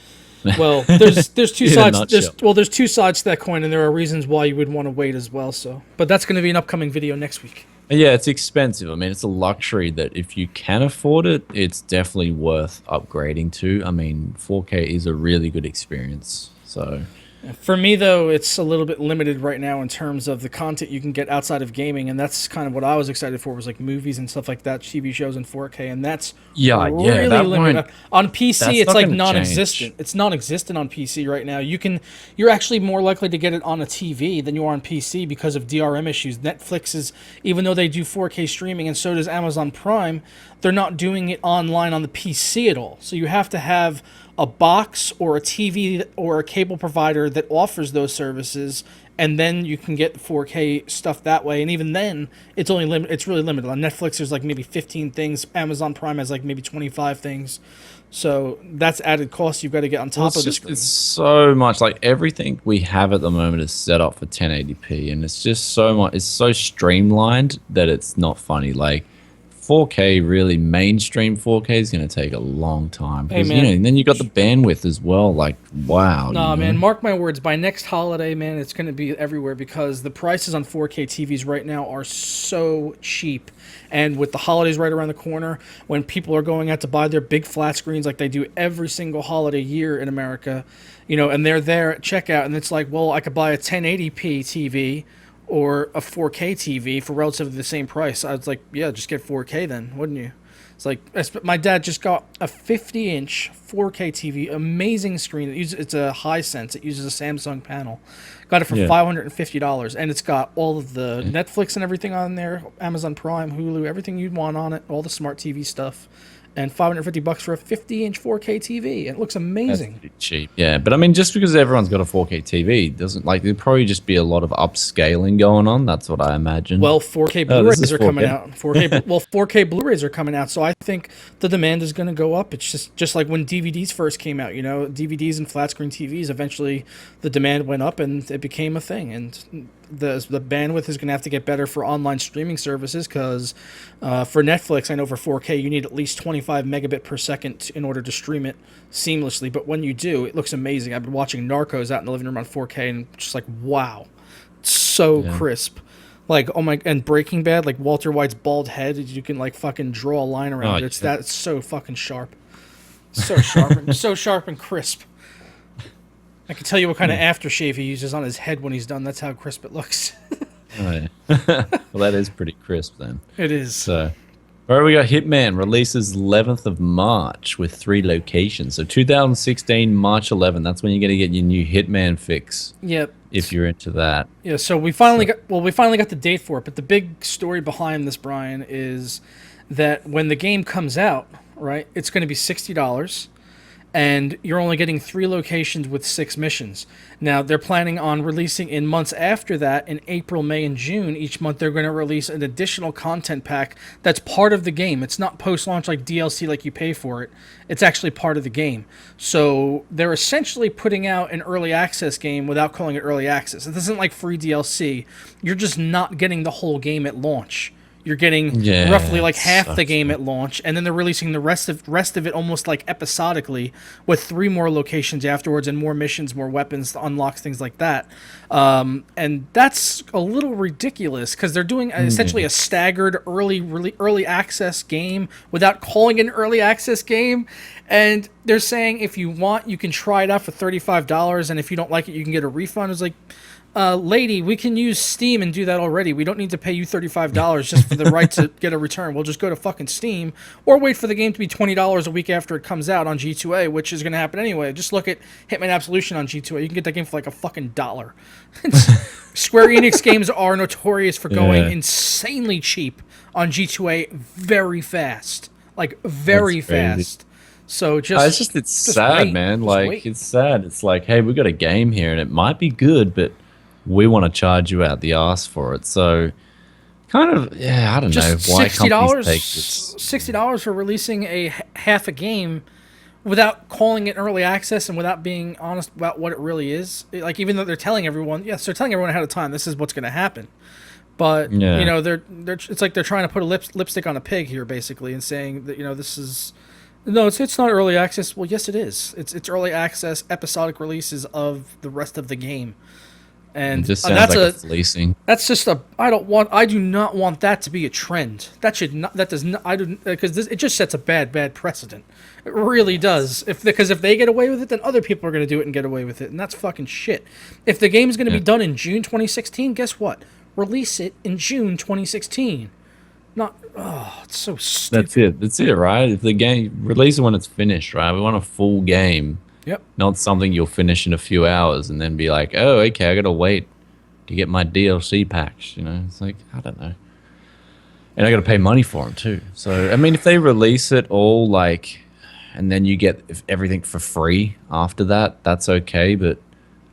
Well, there's two In a sides. nutshell. There's two sides to that coin, and there are reasons why you would want to wait as well. So, but that's going to be an upcoming video next week. Yeah, it's expensive. I mean, it's a luxury that if you can afford it, it's definitely worth upgrading to. I mean, 4K is a really good experience. So, For me, though, it's a little bit limited right now in terms of the content you can get outside of gaming, and that's kind of what I was excited for, was like movies and stuff like that, TV shows in 4K, and that's really that limited. won't- On PC, that's it's not like gonna non-existent. change. It's non-existent on PC right now. You're actually more likely to get it on a TV than you are on PC because of DRM issues. Netflix is, even though they do 4K streaming, and so does Amazon Prime, they're not doing it online on the PC at all. So you have to have a box or a TV or a cable provider that offers those services, and then you can get the 4K stuff that way. And even then, it's only it's really limited. On Netflix, there's like maybe 15 things. Amazon Prime has like maybe 25 things. So that's added cost you've got to get on top of the screen. It's so much, like, everything we have at the moment is set up for 1080p, and it's just so much. It's so streamlined that it's not funny. Like, 4K, really mainstream 4K, is going to take a long time because, man. you know, and then you got the bandwidth as well. Like, wow. Nah, you know? man, mark my words. By next holiday, man, it's going to be everywhere because the prices on 4K TVs right now are so cheap. And with the holidays right around the corner, when people are going out to buy their big flat screens like they do every single holiday year in America, you know, and they're there at checkout, and it's like, well, I could buy a 1080p TV or a 4K TV for relatively the same price. I was like, yeah, just get 4K then, wouldn't you? It's like, my dad just got a 50-inch 4K TV, amazing screen. It's a Hisense. It uses a Samsung panel. Got it for $550, and it's got all of the Netflix and everything on there, Amazon Prime, Hulu, everything you'd want on it, all the smart TV stuff. And $550 for a 50-inch 4K TV. It looks amazing. That's pretty cheap. Yeah, but I mean, just because everyone's got a 4K TV doesn't, like, there'd probably just be a lot of upscaling going on. That's what I imagine. Well, 4K Oh, this Blu-rays is are coming 4K. out. 4K Blu-rays are coming out, so I think the demand is going to go up. It's just like when DVDs first came out. You know, DVDs and flat screen TVs. Eventually, the demand went up and it became a thing. And the bandwidth is going to have to get better for online streaming services because for Netflix, I know for 4K you need at least 25 megabit per second in order to stream it seamlessly. But when you do, it looks amazing. I've been watching Narcos out in the living room on 4K and just like, wow, so crisp. Like, oh my, and Breaking Bad, like Walter White's bald head, you can like fucking draw a line around it. It's so fucking sharp. So sharp and so sharp and crisp. I can tell you what kind of aftershave he uses on his head when he's done. That's how crisp it looks. Oh, yeah. Well, that is pretty crisp then. It is. So, all right, we got Hitman releases 11th of March with 3 locations. So 2016 March 11. That's when you're going to get your new Hitman fix. Yep. If you're into that. Yeah. So we finally got the date for it. But the big story behind this, Brian, is that when the game comes out, right, it's going to be $60. And you're only getting 3 locations with 6 missions. Now, they're planning on releasing in months after that, in April, May, and June. Each month, they're going to release an additional content pack that's part of the game. It's not post-launch like DLC like you pay for it. It's actually part of the game. So they're essentially putting out an early access game without calling it early access. It isn't like free DLC. You're just not getting the whole game at launch. You're getting roughly like half the game at launch, and then they're releasing the rest of it almost like episodically with 3 more locations afterwards and more missions, more weapons, unlocks, things like that. And that's a little ridiculous because they're doing essentially a staggered early access game without calling it an early access game. And they're saying if you want, you can try it out for $35, and if you don't like it, you can get a refund. It's like, lady, we can use Steam and do that already. We don't need to pay you $35 just for the right to get a return. We'll just go to fucking Steam or wait for the game to be $20 a week after it comes out on G2A, which is going to happen anyway. Just look at Hitman Absolution on G2A. You can get that game for like a fucking $1. Square Enix games are notorious for going insanely cheap on G2A very fast. Like, very fast. So it's sad, wait. man. Just like, wait. it's sad. It's like, hey, we got a game here and it might be good, but we want to charge you out the ass for it. So, kind of, I don't know why companies take this. $60 for releasing a half a game without calling it early access and without being honest about what it really is. Like, even though they're telling everyone, they're telling everyone ahead of time, this is what's going to happen. But you know, they're it's like they're trying to put a lipstick on a pig here, basically, and saying that this is. No, it's not early access. Well, yes, it is. It's early access episodic releases of the rest of the game. And it just sounds like fleecing. That's just I do not want that to be a trend. That does not, because it just sets a bad precedent. It really does. Because if they get away with it, then other people are going to do it and get away with it. And that's fucking shit. If the game's going to be done in June 2016, guess what? Release it in June 2016. It's so stupid. That's it, right? If the game, release it when it's finished, right? We want a full game. Yep. Not something you'll finish in a few hours and then be like, oh, okay, I gotta wait to get my DLC packs. It's like, I don't know. And I gotta pay money for them too. So, I mean, if they release it all and then you get everything for free after that, that's okay. But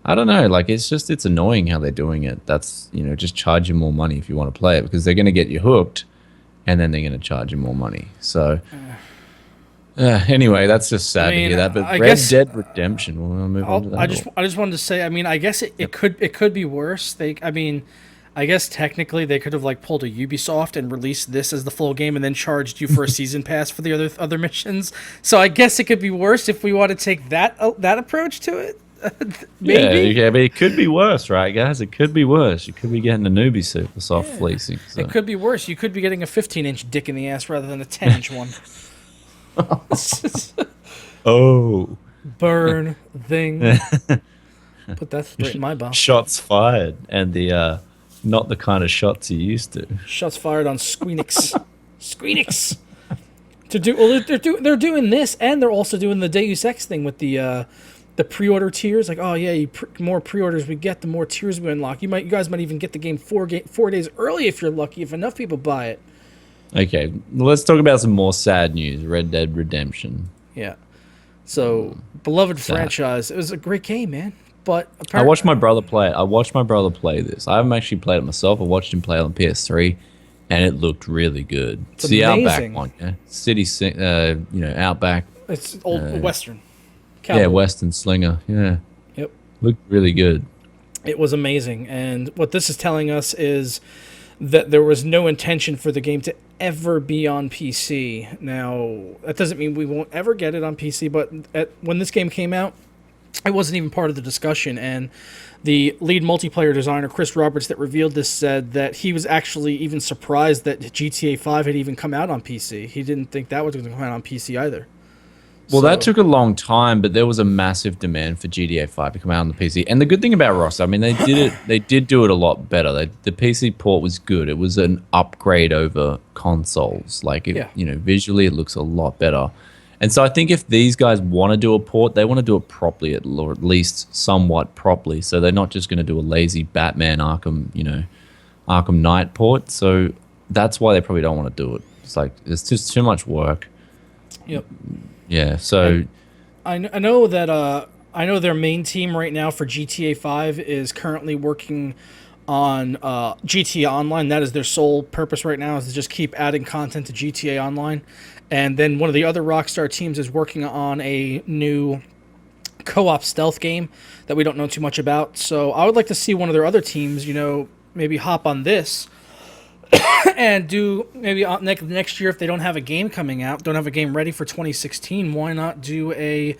I don't know. Like, it's annoying how they're doing it. That's, just charge you more money if you want to play it because they're gonna get you hooked and then they're gonna charge you more money. So. Anyway, that's just sad to hear that. But Red Dead Redemption, we'll move on to that. I just wanted to say, I mean, I guess it could be worse. I guess technically they could have pulled a Ubisoft and released this as the full game and then charged you for a season pass for the other missions. So I guess it could be worse if we want to take that approach to it. Maybe. Yeah, but it could be worse, right, guys? It could be worse. You could be getting a newbie suit for soft fleecing. So. It could be worse. You could be getting a 15-inch dick in the ass rather than a 10-inch one. Oh. Burn thing. Put that straight in my bum. Shots fired, and the not the kind of shots you used to. Shots fired on Squeenix. Squeenix. They're doing this, and they're also doing the Deus Ex thing with the pre-order tiers. Like, oh yeah, more pre-orders we get, the more tiers we unlock. You guys might even get the game 4 days early if you're lucky, if enough people buy it. Okay, let's talk about some more sad news. Red Dead Redemption. Yeah. So, beloved franchise. It was a great game, man. But I watched my brother play it. I watched my brother play this. I haven't actually played it myself. I watched him play it on PS3, and it looked really good. It's the amazing. Outback one, yeah? City, Outback. It's old Western. Cowboy. Yeah, Western Slinger. Yeah. Yep. Looked really good. It was amazing. And what this is telling us is that there was no intention for the game to ever be on PC. Now, that doesn't mean we won't ever get it on PC, but when this game came out, it wasn't even part of the discussion. And the lead multiplayer designer, Chris Roberts, that revealed this said that he was actually even surprised that GTA 5 had even come out on PC. He didn't think that was going to come out on PC either. Well, that took a long time, but there was a massive demand for GTA 5 to come out on the PC. And the good thing about Rockstar, I mean, they did do it a lot better. The PC port was good. It was an upgrade over consoles. Like, visually, it looks a lot better. And so I think if these guys want to do a port, they want to do it properly, or at least somewhat properly. So they're not just going to do a lazy Batman Arkham Knight port. So that's why they probably don't want to do it. It's like, it's just too much work. Yep. Yeah, so I know that I know their main team right now for GTA 5 is currently working on GTA Online. That is their sole purpose right now, is to just keep adding content to GTA Online. And then one of the other Rockstar teams is working on a new co-op stealth game that we don't know too much about. So I would like to see one of their other teams, maybe hop on this and do maybe next year, if they don't have a game coming out, don't have a game ready for 2016, why not do a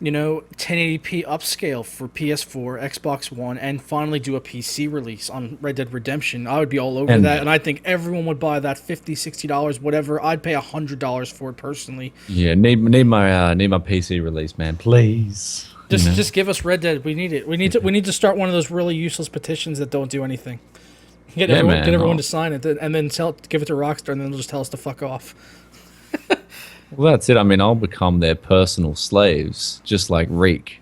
1080p upscale for PS4, Xbox One, and finally do a PC release on Red Dead Redemption? I would be all over that, and I think everyone would buy that $50, $60, whatever. I'd pay $100 for it personally. Yeah, need my PC release, man, please. Just give us Red Dead. We need it. We need to start one of those really useless petitions that don't do anything. Get everyone to sign it, and then give it to Rockstar, and then they'll just tell us to fuck off. Well, that's it. I mean, I'll become their personal slaves, just like Reek.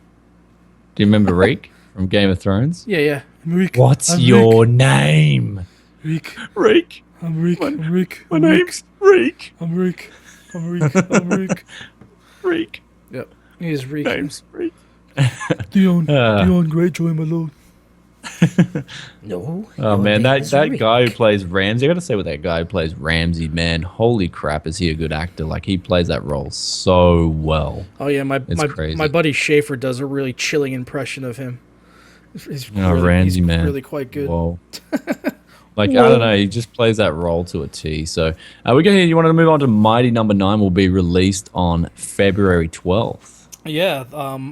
Do you remember Reek from Game of Thrones? Yeah. Reek. What's your name? Reek. Reek. I'm Reek. I'm Reek. My name's Reek. I'm Reek. I'm Reek. I'm Reek. Reek. Yep. He is Reek. Name's Reek. Dion Greyjoy, my lord. No. Oh man, that guy who plays Ramsey, I gotta say, with that guy who plays Ramsey, man, holy crap, is he a good actor? Like, he plays that role so well. Oh yeah, my buddy Schaefer does a really chilling impression of him. He's really quite good. Whoa. Like, I don't know, he just plays that role to a T. So you wanted to move on to Mighty Number 9 will be released on February 12th. Yeah,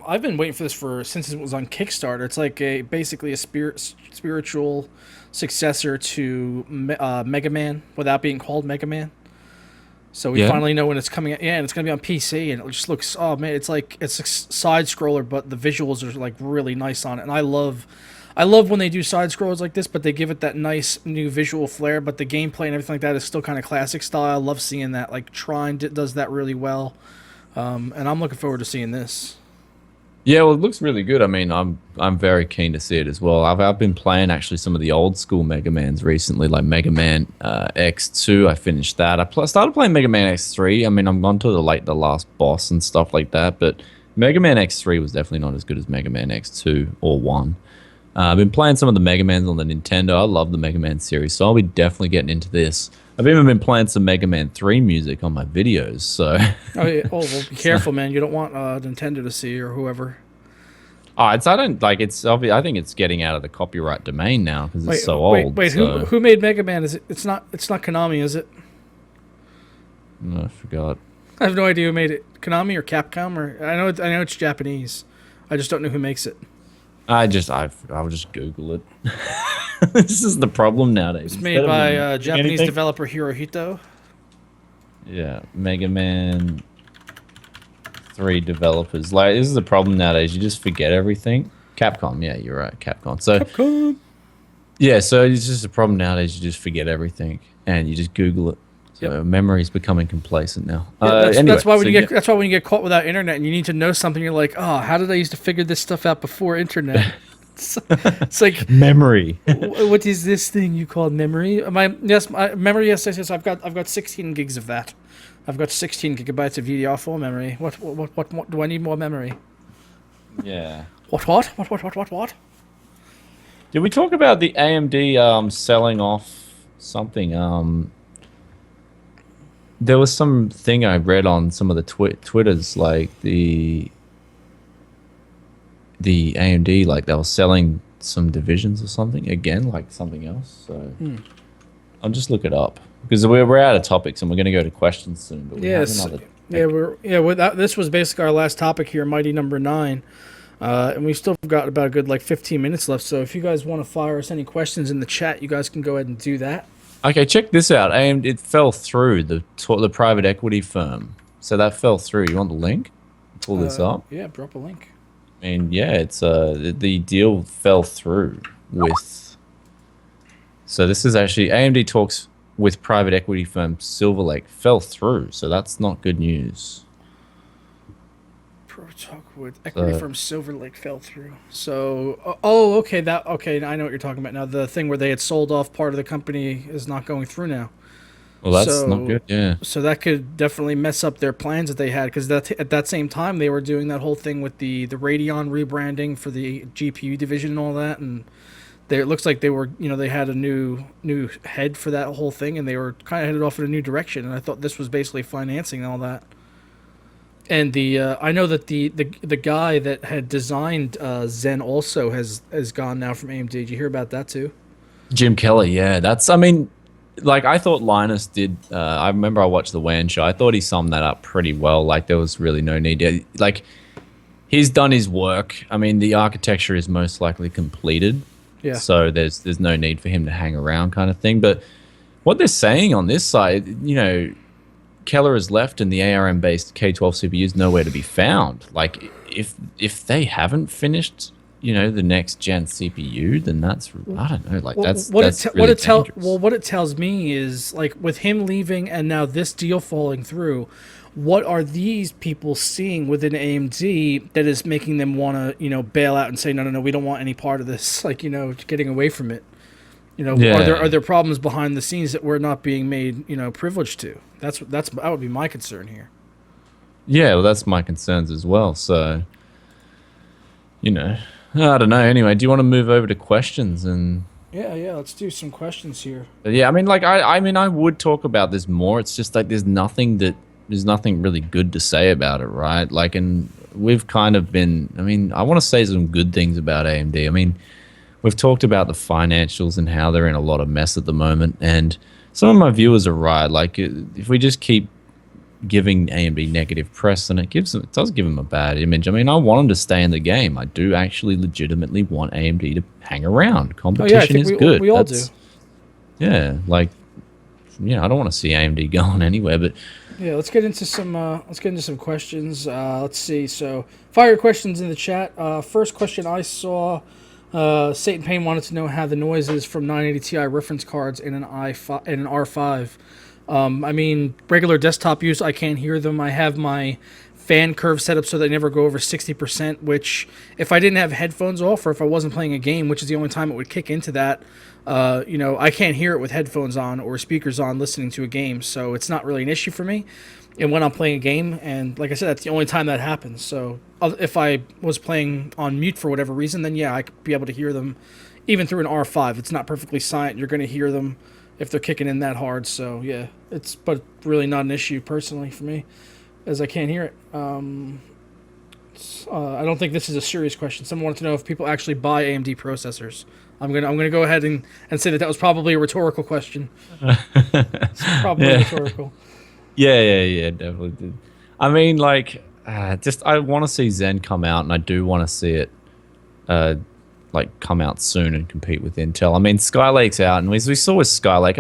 I've been waiting for this since it was on Kickstarter. It's like basically a spiritual successor to Mega Man without being called Mega Man. So we finally know when it's coming out. Yeah, and it's going to be on PC, and it just looks, oh man, it's a side scroller, but the visuals are like really nice on it. And I love when they do side scrollers like this, but they give it that nice new visual flair, but the gameplay and everything like that is still kind of classic style. I love seeing that. Like, Trine does that really well. And I'm looking forward to seeing this. Yeah, well, it looks really good. I mean, I'm very keen to see it as well. I've been playing actually some of the old school Mega Mans recently, like Mega Man X2. I finished that. I started playing Mega Man X3. I mean, I'm gone to the last boss and stuff like that, but Mega Man X3 was definitely not as good as Mega Man X2 or 1. I've been playing some of the Mega Mans on the Nintendo. I love the Mega Man series, so I'll be definitely getting into this. I've even been playing some Mega Man 3 music on my videos, so... well, be careful, man. You don't want Nintendo to see, or whoever. I think it's getting out of the copyright domain now, because it's so old. Wait, who made Mega Man? It's not Konami, is it? No, I forgot. I have no idea who made it. Konami or Capcom, or I know it's Japanese. I just don't know who makes it. I'll just Google it. This is the problem nowadays. It's made by Japanese developer Hirohito. Yeah, Mega Man 3 developers. Like, this is the problem nowadays. You just forget everything. Capcom, yeah, you're right, Capcom. So, Capcom. Yeah, so it's just a problem nowadays. You just forget everything, and you just Google it. So memory's becoming complacent now. That's why when you get caught without internet and you need to know something, you're like, oh, how did I used to figure this stuff out before internet? It's like memory. What is this thing you call memory? Memory. Yes. I've got 16 gigs of that. I've got 16 gigabytes of DDR4 memory. What do I need more memory? Yeah. What? Did we talk about the AMD selling off something? There was some thing I read on some of the Twitters, like the AMD, like they were selling some divisions or something again, like something else. So I'll just look it up because we're out of topics and we're going to go to questions soon. But we have Yes. another. This was basically our last topic here, Mighty Number 9. And we've still got about a good 15 minutes left. So if you guys want to fire us any questions in the chat, you guys can go ahead and do that. Okay, check this out. And it fell through the private equity firm. So that fell through. You want the link? Pull this up. Yeah, drop a link. I mean, yeah, it's the deal fell through with. So this is actually AMD talks with private equity firm Silver Lake fell through. So that's not good news. Pro talk with equity firm Silver Lake fell through. So, okay, I know what you're talking about now. The thing where they had sold off part of the company is not going through now. Well, that's not good, yeah. So that could definitely mess up their plans that they had, because at that same time they were doing that whole thing with the Radeon rebranding for the GPU division and all that, and it looks like they were, they had a new head for that whole thing, and they were kind of headed off in a new direction. And I thought this was basically financing all that. And I know that the guy that had designed Zen also has gone now from AMD. Did you hear about that too? Jim Kelly, yeah. I thought Linus did. I remember I watched the WAN show. I thought he summed that up pretty well. There was really no need. He's done his work. I mean, the architecture is most likely completed. Yeah. So there's no need for him to hang around, kind of thing. But what they're saying on this side, Keller has left, and the ARM-based K12 CPU is nowhere to be found. If they haven't finished, the next gen CPU, then that's, I don't know, what it tells me is, with him leaving and now this deal falling through, what are these people seeing within AMD that is making them want to, bail out and say, no, we don't want any part of this, getting away from it. Are there problems behind the scenes that we're not being made, privileged to? That would be my concern here. Yeah, well, that's my concerns as well. So, I don't know. Anyway, do you want to move over to questions and? Yeah. Let's do some questions here. Yeah, I would talk about this more. It's just there's nothing really good to say about it, right? And we've kind of been. I want to say some good things about AMD. We've talked about the financials and how they're in a lot of mess at the moment, and some of my viewers are right. If we just keep giving AMD negative press, then it does give them a bad image. I want them to stay in the game. I do actually legitimately want AMD to hang around. Competition is good. We all do. Yeah, I don't want to see AMD going anywhere, but yeah, let's get into some questions. Let's see. So, fire your questions in the chat. First question I saw. Satan Payne wanted to know how the noise is from 980 Ti reference cards in an R5. Regular desktop use, I can't hear them. I have my fan curve set up so they never go over 60%, which if I didn't have headphones off or if I wasn't playing a game, which is the only time it would kick into that, I can't hear it with headphones on or speakers on listening to a game, so it's not really an issue for me. And when I'm playing a game, and like I said, that's the only time that happens. So if I was playing on mute for whatever reason, then yeah, I could be able to hear them even through an R5. It's not perfectly silent. You're going to hear them if they're kicking in that hard. So yeah, but really not an issue personally for me, as I can't hear it. I don't think this is a serious question. Someone wanted to know if people actually buy AMD processors. I'm gonna go ahead and say that was probably a rhetorical question. It's probably rhetorical. Yeah, definitely did. I want to see Zen come out, and I do want to see it come out soon and compete with Intel. Skylake's out, and we saw with Skylake,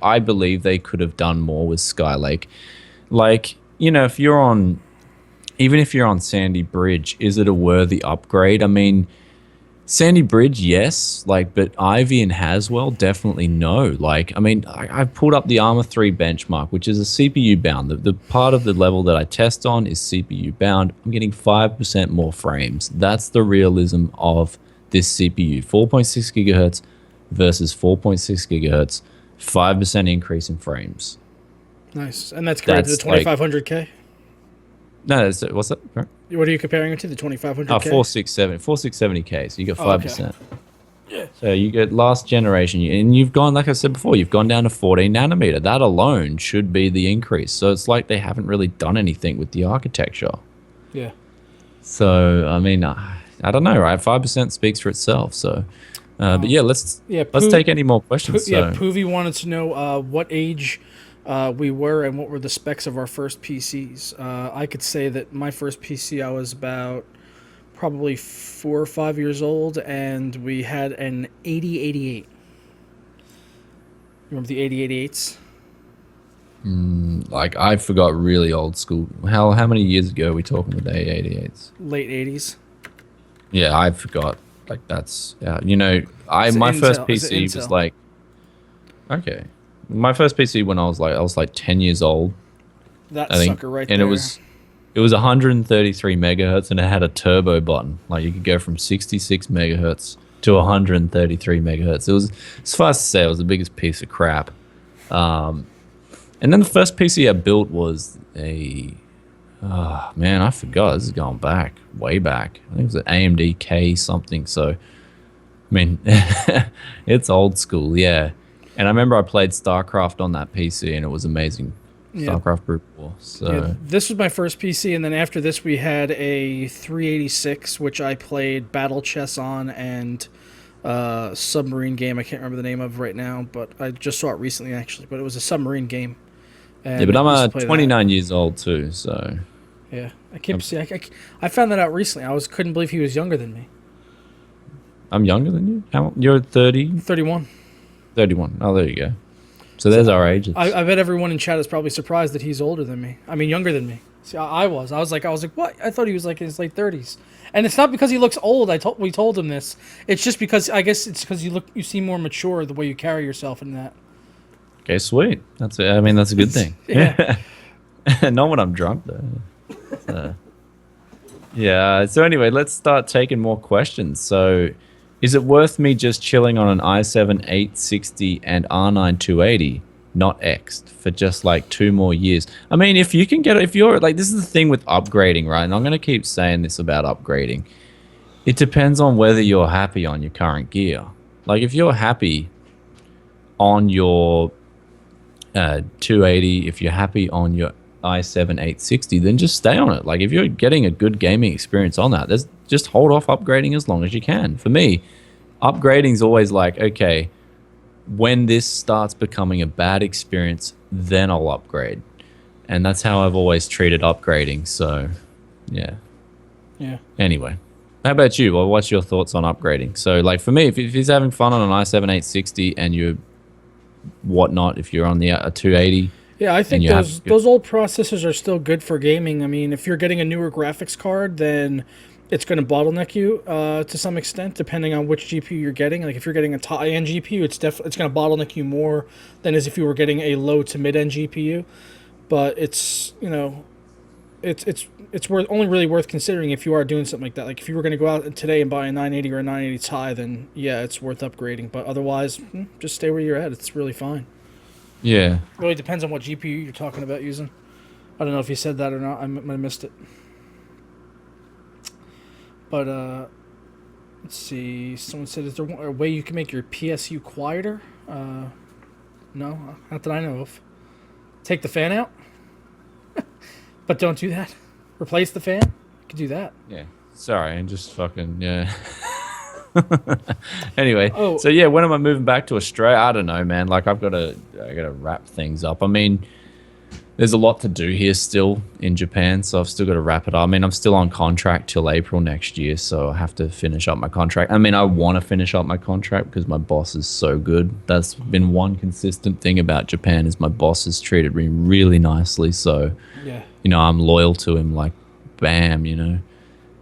I believe they could have done more with Skylake. Even if you're on Sandy Bridge, is it a worthy upgrade? Sandy Bridge, yes, but Ivy and Haswell, definitely no. I pulled up the Armor 3 benchmark, which is a CPU bound. The part of the level that I test on is CPU bound. I'm getting 5% more frames. That's the realism of this CPU. 4.6 gigahertz versus 4.6 gigahertz, 5% increase in frames. Nice. And that's compared to the 2500K? No, what's that? What are you comparing it to, the 2500K? 4670K, so you got 5%. Okay. Yeah. So you get last generation, and you've gone, like I said before, you've gone down to 14 nanometer. That alone should be the increase. So it's like they haven't really done anything with the architecture. Yeah. So, I don't know, right? 5% speaks for itself. So, but yeah, let's take any more questions. Poovy wanted to know what age we were and what were the specs of our first PCs. I could say that my first PC, I was about probably 4 or 5 years old, and we had an 8088. Remember the 8088s? Like, I forgot really old school. How many years ago are we talking with the 88s? Late 80s. Yeah, I forgot. Like, that's my first PC was like, okay, my first PC when I was like 10 years old. That sucker right there. And it was 133 megahertz, and it had a turbo button. Like, you could go from 66 megahertz to 133 megahertz. It was, as far as to say, it was the biggest piece of crap. And then the first PC I built was man, I forgot. This is going back, way back. I think it was an AMD K something. So, I mean, it's old school, yeah. And I remember I played StarCraft on that PC, and it was amazing. StarCraft Brute War. So yeah, this was my first PC, and then after this we had a 386, which I played Battle Chess on, and submarine game I can't remember the name of right now, but I just saw it recently actually. But it was a submarine game. And yeah, but I'm 29 years old too, so yeah, I found that out recently. Couldn't believe he was younger than me. I'm younger than you. You're 30? 31. 31. Oh, there you go. So there's our ages. I bet everyone in chat is probably surprised that he's older than me. I mean, younger than me. See, I was like, what? I thought he was like in his late 30s. And it's not because he looks old. We told him this. It's just because I guess it's because you seem more mature the way you carry yourself in that. Okay, sweet. That's a good thing. Yeah. Not when I'm drunk though. Yeah. So anyway, let's start taking more questions. So, is it worth me just chilling on an i7 860 and R9 280, not X'd, for just like 2 more years? I mean, if you're like, this is the thing with upgrading, right? And I'm gonna keep saying this about upgrading. It depends on whether you're happy on your current gear. Like, if you're happy on your 280, if you're happy on your i7 860, then just stay on it. Like, if you're getting a good gaming experience on that, just hold off upgrading as long as you can. For me, upgrading is always like, okay, when this starts becoming a bad experience, then I'll upgrade. And that's how I've always treated upgrading. So yeah Anyway, how about you? Well, what's your thoughts on upgrading? So, like, for me, if he's having fun on an i7 860 and you're whatnot, if you're on the 280, yeah, I think those old processors are still good for gaming. I mean, if you're getting a newer graphics card, then it's going to bottleneck you to some extent, depending on which GPU you're getting. Like, if you're getting a high-end GPU, it's going to bottleneck you more than as if you were getting a low to mid-end GPU. But it's only really worth considering if you are doing something like that. Like, if you were going to go out today and buy a 980 or a 980 Ti, then yeah, it's worth upgrading. But otherwise, just stay where you're at. It's really fine. Yeah. It really depends on what GPU you're talking about using. I don't know if you said that or not. I might have missed it. But let's see. Someone said, is there a way you can make your PSU quieter? No, not that I know of. Take the fan out? But don't do that. Replace the fan? You can do that. Yeah. Sorry, I'm just fucking, yeah. Anyway, so yeah, when am I moving back to Australia? I don't know, man. Like, I gotta wrap things up. I mean, there's a lot to do here still in Japan, so I've still got to wrap it up. I mean, I'm still on contract till April next year, so I have to finish up my contract. I mean, I want to finish up my contract because my boss is so good. That's been one consistent thing about Japan, is my boss has treated me really nicely. So, yeah, I'm loyal to him, like, bam,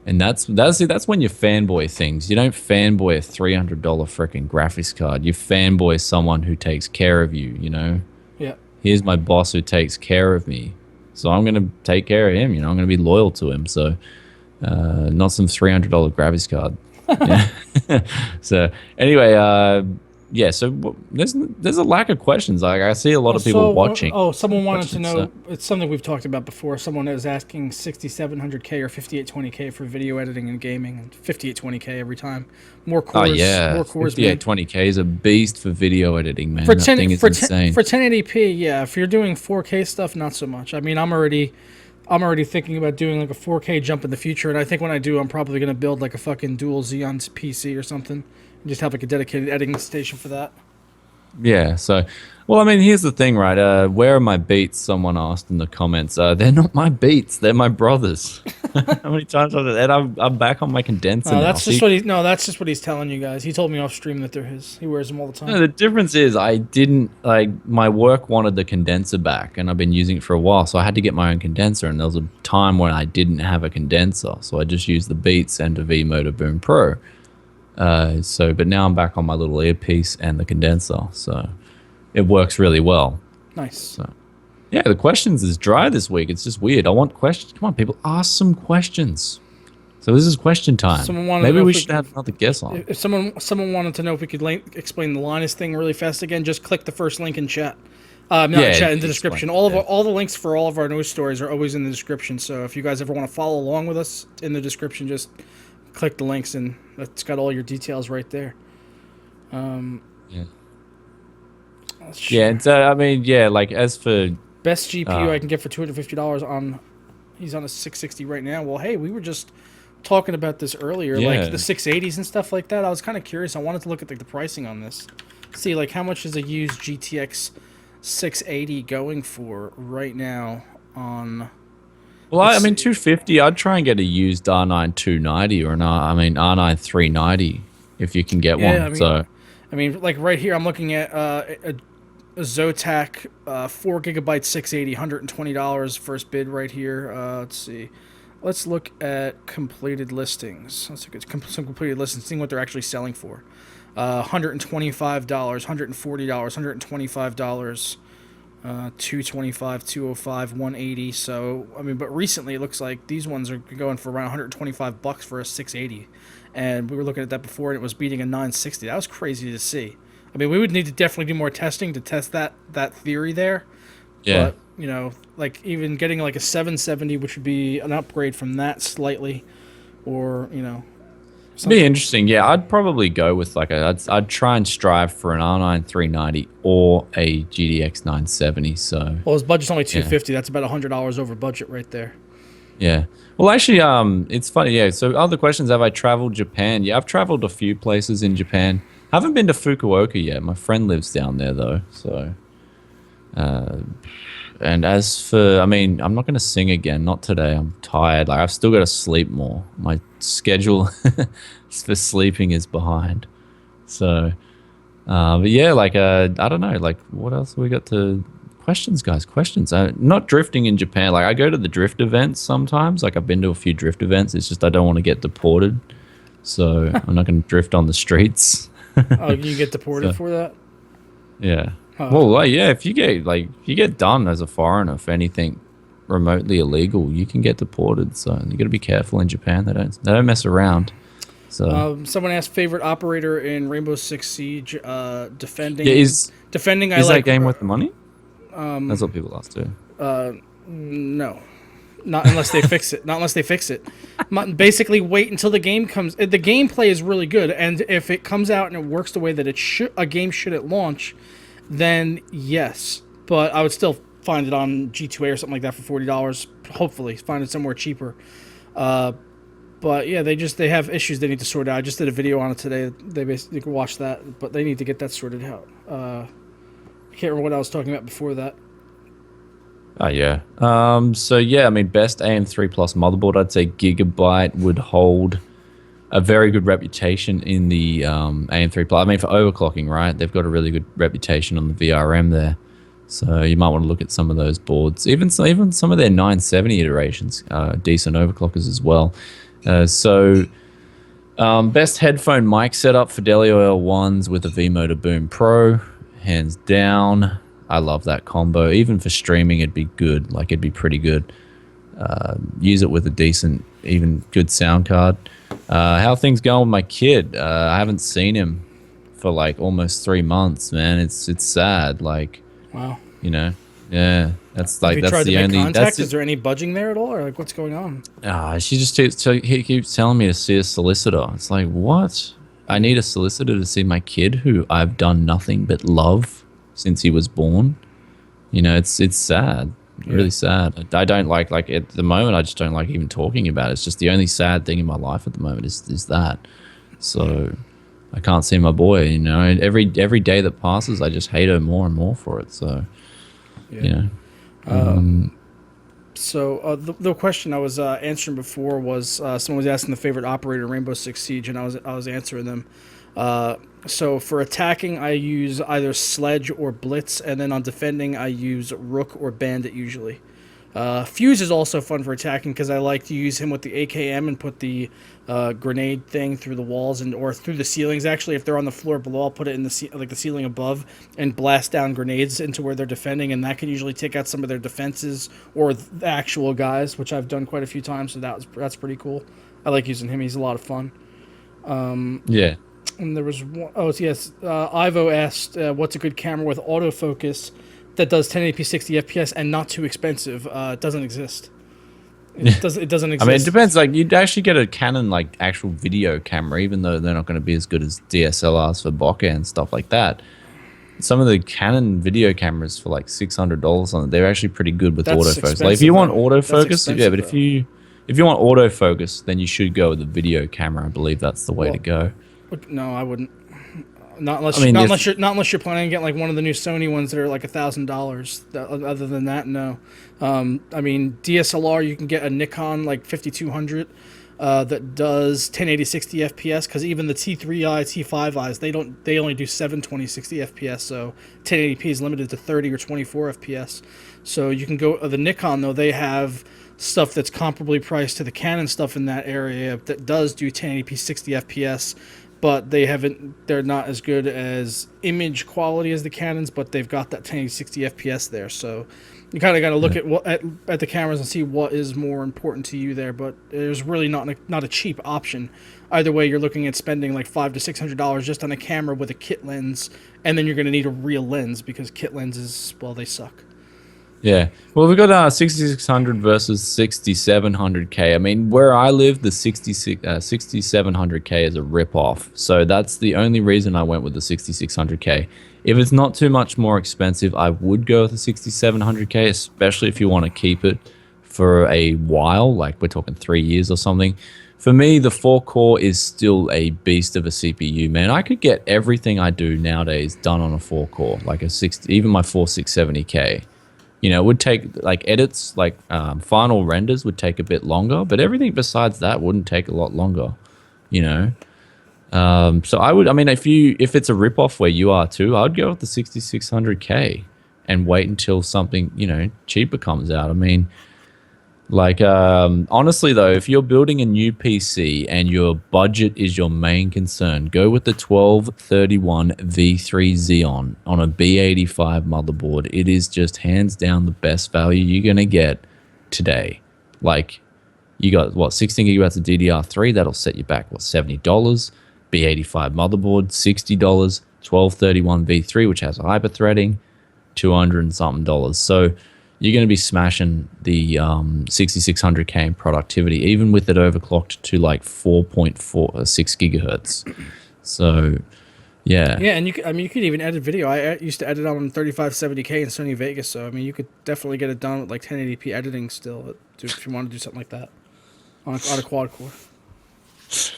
And that's when you fanboy things. You don't fanboy a $300 freaking graphics card. You fanboy someone who takes care of you, Yeah. Here's my boss who takes care of me. So I'm going to take care of him, I'm going to be loyal to him. So not some $300 graphics card. So anyway, yeah, so there's a lack of questions. Like, I see a lot of people watching. Someone wanted to know, it's something we've talked about before. Someone is asking 6700K or 5820K for video editing and gaming, and 5820K every time. More cores. Oh, yeah. More cores, 5820K is a beast for video editing, man. That thing is insane. For 1080p, yeah. If you're doing 4K stuff, not so much. I mean, I'm I'm already thinking about doing like a 4K jump in the future, and I think when I do, I'm probably gonna build like a fucking dual Xeon PC or something, and just have like a dedicated editing station for that. Yeah. So, well, I mean, here's the thing, right? Where are my beats? Someone asked in the comments. They're not my beats. They're my brothers. How many times I've said I'm back on my condenser now. That's just what he. No, that's just what he's telling you guys. He told me off stream that they're his. He wears them all the time. No, the difference is I didn't like my work wanted the condenser back, and I've been using it for a while, so I had to get my own condenser. And there was a time when I didn't have a condenser, so I just used the Beats and a V Motor Boom Pro. But now I'm back on my little earpiece and the condenser, so it works really well. Nice. So, yeah, the questions is dry this week. It's just weird. I want questions. Come on, people, ask some questions. So this is question time. Maybe we should have another guest on. If someone wanted to know if we could explain the Linus thing really fast again, just click the first link in chat. Chat in the description. All the links for all of our news stories are always in the description. So if you guys ever want to follow along with us in the description, just click the links and it's got all your details right there. Yeah. Yeah. So I mean, yeah. Like as for best GPU I can get for $250 on, he's on a 660 right now. Well, hey, we were just talking about this earlier, like the 680s and stuff like that. I was kind of curious. I wanted to look at the pricing on this. See, like, how much is a used GTX 680 going for right now on... Well, I mean, 250, I'd try and get a used R9 290 or an R9 390 if you can get one. I mean, like right here, I'm looking at a Zotac 4 gigabyte 680, $120 first bid right here. Let's see. Let's look at completed listings. Let's look at some completed listings, seeing what they're actually selling for. $125, $140, $125, $225, $205, $180. So, I mean, but recently it looks like these ones are going for around $125 for a 680. And we were looking at that before, and it was beating a 960. That was crazy to see. I mean, we would need to definitely do more testing to test that theory there. Yeah. But, you know, like even getting like a 770, which would be an upgrade from that slightly, or, you know. It'd be interesting. Yeah, I'd probably go with like I'd try and strive for an R9 390 or a GTX 970. So. Well, his budget's only $250. That's about $100 over budget right there. Yeah. Well, actually, it's funny. Yeah. So, other questions: have I traveled Japan? Yeah, I've traveled a few places in Japan. Haven't been to Fukuoka yet. My friend lives down there though. So. And as for, I mean, I'm not going to sing again. Not today. I'm tired. Like, I've still got to sleep more. My schedule for sleeping is behind. So, but yeah, like, I don't know. Like, what else have we got to... Questions, guys. Questions. Not drifting in Japan. Like, I go to the drift events sometimes. Like, I've been to a few drift events. It's just I don't want to get deported. So, I'm not going to drift on the streets. Oh, you get deported for that? Yeah. Well, like, yeah, if you get done as a foreigner for anything remotely illegal, you can get deported. So you got to be careful in Japan. They don't mess around. So someone asked favorite operator in Rainbow Six Siege, defending. Yeah, is that game worth the money? That's what people ask too. No, not unless they fix it. Not unless they fix it. Basically, wait until the game comes. The gameplay is really good, and if it comes out and it works the way that a game should at launch, then yes, but I would still find it on G2A or something like that for $40. Hopefully, find it somewhere cheaper. But yeah, they have issues they need to sort out. I just did a video on it today. They basically can watch that, but they need to get that sorted out. I can't remember what I was talking about before that. Oh yeah. So yeah, I mean, best AM3 Plus motherboard, I'd say Gigabyte would hold a very good reputation in the AM3 Plus. I mean, for overclocking, right? They've got a really good reputation on the VRM there. So you might want to look at some of those boards. Even some of their 970 iterations, decent overclockers as well. Best headphone mic setup, Fidelio L1s with a V-Motor Boom Pro. Hands down. I love that combo. Even for streaming, it'd be good. Like, it'd be pretty good. Use it with a decent, even good sound card. How are things going with my kid? I haven't seen him for like almost 3 months, man. It's sad. Like, wow. You know, yeah. That's like, that's the only contact. Is there any budging there at all, or like what's going on? She just he keeps telling me to see a solicitor. It's like, what? I need a solicitor to see my kid who I've done nothing but love since he was born. You know, it's sad. Really sad. I don't like at the moment. I just don't like even talking about it. It's just the only sad thing in my life at the moment is that. So I can't see my boy. You know, and every day that passes, I just hate her more and more for it. So Yeah. you know, So the question I was answering before was someone was asking the favorite operator in Rainbow Six Siege, and I was answering them. So for attacking, I use either Sledge or Blitz, and then on defending, I use Rook or Bandit usually. Fuse is also fun for attacking because I like to use him with the AKM and put the grenade thing through the walls or through the ceilings. Actually, if they're on the floor below, I'll put it in the ceiling above and blast down grenades into where they're defending, and that can usually take out some of their defenses or the actual guys, which I've done quite a few times. So that's pretty cool. I like using him. He's a lot of fun. yeah. And there was one, oh yes, Ivo asked, "What's a good camera with autofocus that does 1080p 60 FPS and not too expensive?" It doesn't exist. It doesn't exist. I mean, it depends. Like, you'd actually get a Canon, like, actual video camera, even though they're not going to be as good as DSLRs for bokeh and stuff like that. Some of the Canon video cameras for like $600 on it, they're actually pretty good with autofocus. Like, if you want autofocus, yeah, but if you want autofocus, then you should go with a video camera. I believe that's the way to go. No, I wouldn't. Not unless I mean, not unless you're planning on getting like one of the new Sony ones that are like $1,000. Other than that, no. I mean, DSLR, you can get a Nikon like 5200 that does 1080 60 FPS, because even the T3i, T5i's, they only do 720 60 FPS, so 1080p is limited to 30 or 24 FPS. So you can go the Nikon, though, they have stuff that's comparably priced to the Canon stuff in that area that does do 1080p 60 FPS, but they're not as good as image quality as the Canons, but they've got that 1080 60 FPS there. So you kind of got to look at the cameras and see what is more important to you there. But there's really not a cheap option. Either way, you're looking at spending like $500 to $600 just on a camera with a kit lens, and then you're going to need a real lens because kit lenses, well, they suck. Yeah. Well, we've got 6600 versus 6700K. I mean, where I live, the 6700K is a rip-off. So that's the only reason I went with the 6600K. If it's not too much more expensive, I would go with the 6700K, especially if you want to keep it for a while, like we're talking 3 years or something. For me, the 4-core is still a beast of a CPU, man. I could get everything I do nowadays done on a 4-core, like even my 4670K. You know, it would take, like, edits, like final renders would take a bit longer, but everything besides that wouldn't take a lot longer, you know. So I mean, if it's a ripoff where you are too, I would go with the 6600K and wait until something, you know, cheaper comes out. I mean, like, honestly though, if you're building a new PC and your budget is your main concern, go with the 1231 V3 Xeon on a B85 motherboard. It is just hands down the best value you're going to get today. Like, you got, what, 16 gigabytes of DDR3, that'll set you back, what, $70? B85 motherboard, $60. 1231 V3, which has hyperthreading, $200 and something dollars. So you're going to be smashing the 6600K in productivity, even with it overclocked to like 4.46 gigahertz. So, yeah. Yeah, and you could even edit video. I used to edit on 3570K in Sony Vegas, so I mean, you could definitely get it done with like 1080p editing still if you want to do something like that on a quad core.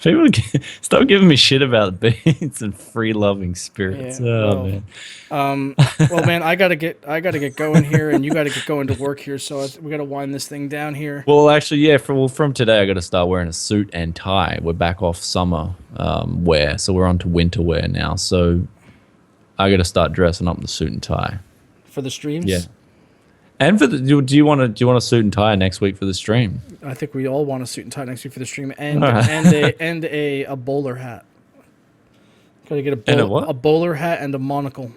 People stop giving me shit about beats and free loving spirits. Yeah, oh man. Well, man, I gotta get going here, and you gotta get going to work here. So we gotta wind this thing down here. Well, actually, yeah. From today, I got to start wearing a suit and tie. We're back off summer wear, so we're on to winter wear now. So I got to start dressing up in the suit and tie For the streams? Yeah. And for do you want a suit and tie next week for the stream? I think we all want a suit and tie next week for the stream, and Right. and a bowler hat. Gotta get a bowler hat and a monocle.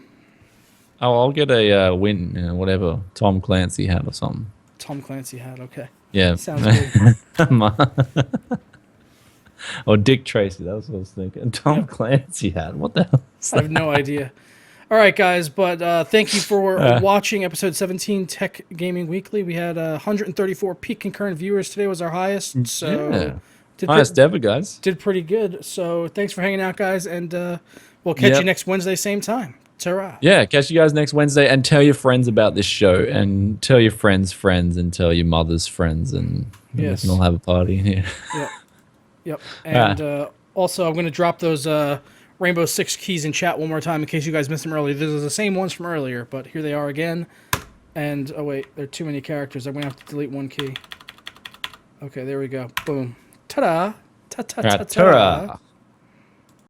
Oh, I'll get a whatever Tom Clancy hat or something. Tom Clancy hat, okay. Yeah. Sounds good. Or Dick Tracy, that was what I was thinking. Tom Clancy hat. What the hell? I have no idea. All right, guys, but thank you for watching episode 17 Tech Gaming Weekly. We had 134 peak concurrent viewers. Today was our highest. So highest ever, guys. Did pretty good. So thanks for hanging out, guys, and we'll catch you next Wednesday, same time. Ta-ra. Yeah, catch you guys next Wednesday, and tell your friends about this show, and tell your friends' friends, and tell your mother's friends, and we Yes. can all have a party. Yeah. Yep. And also, I'm going to drop those Rainbow Six keys in chat one more time in case you guys missed them earlier. These are the same ones from earlier, but here they are again. And, oh wait, there are too many characters. I'm going to have to delete one key. Okay, there we go. Boom. Ta-da! Ta-ta-ta-ta! Ta-ra.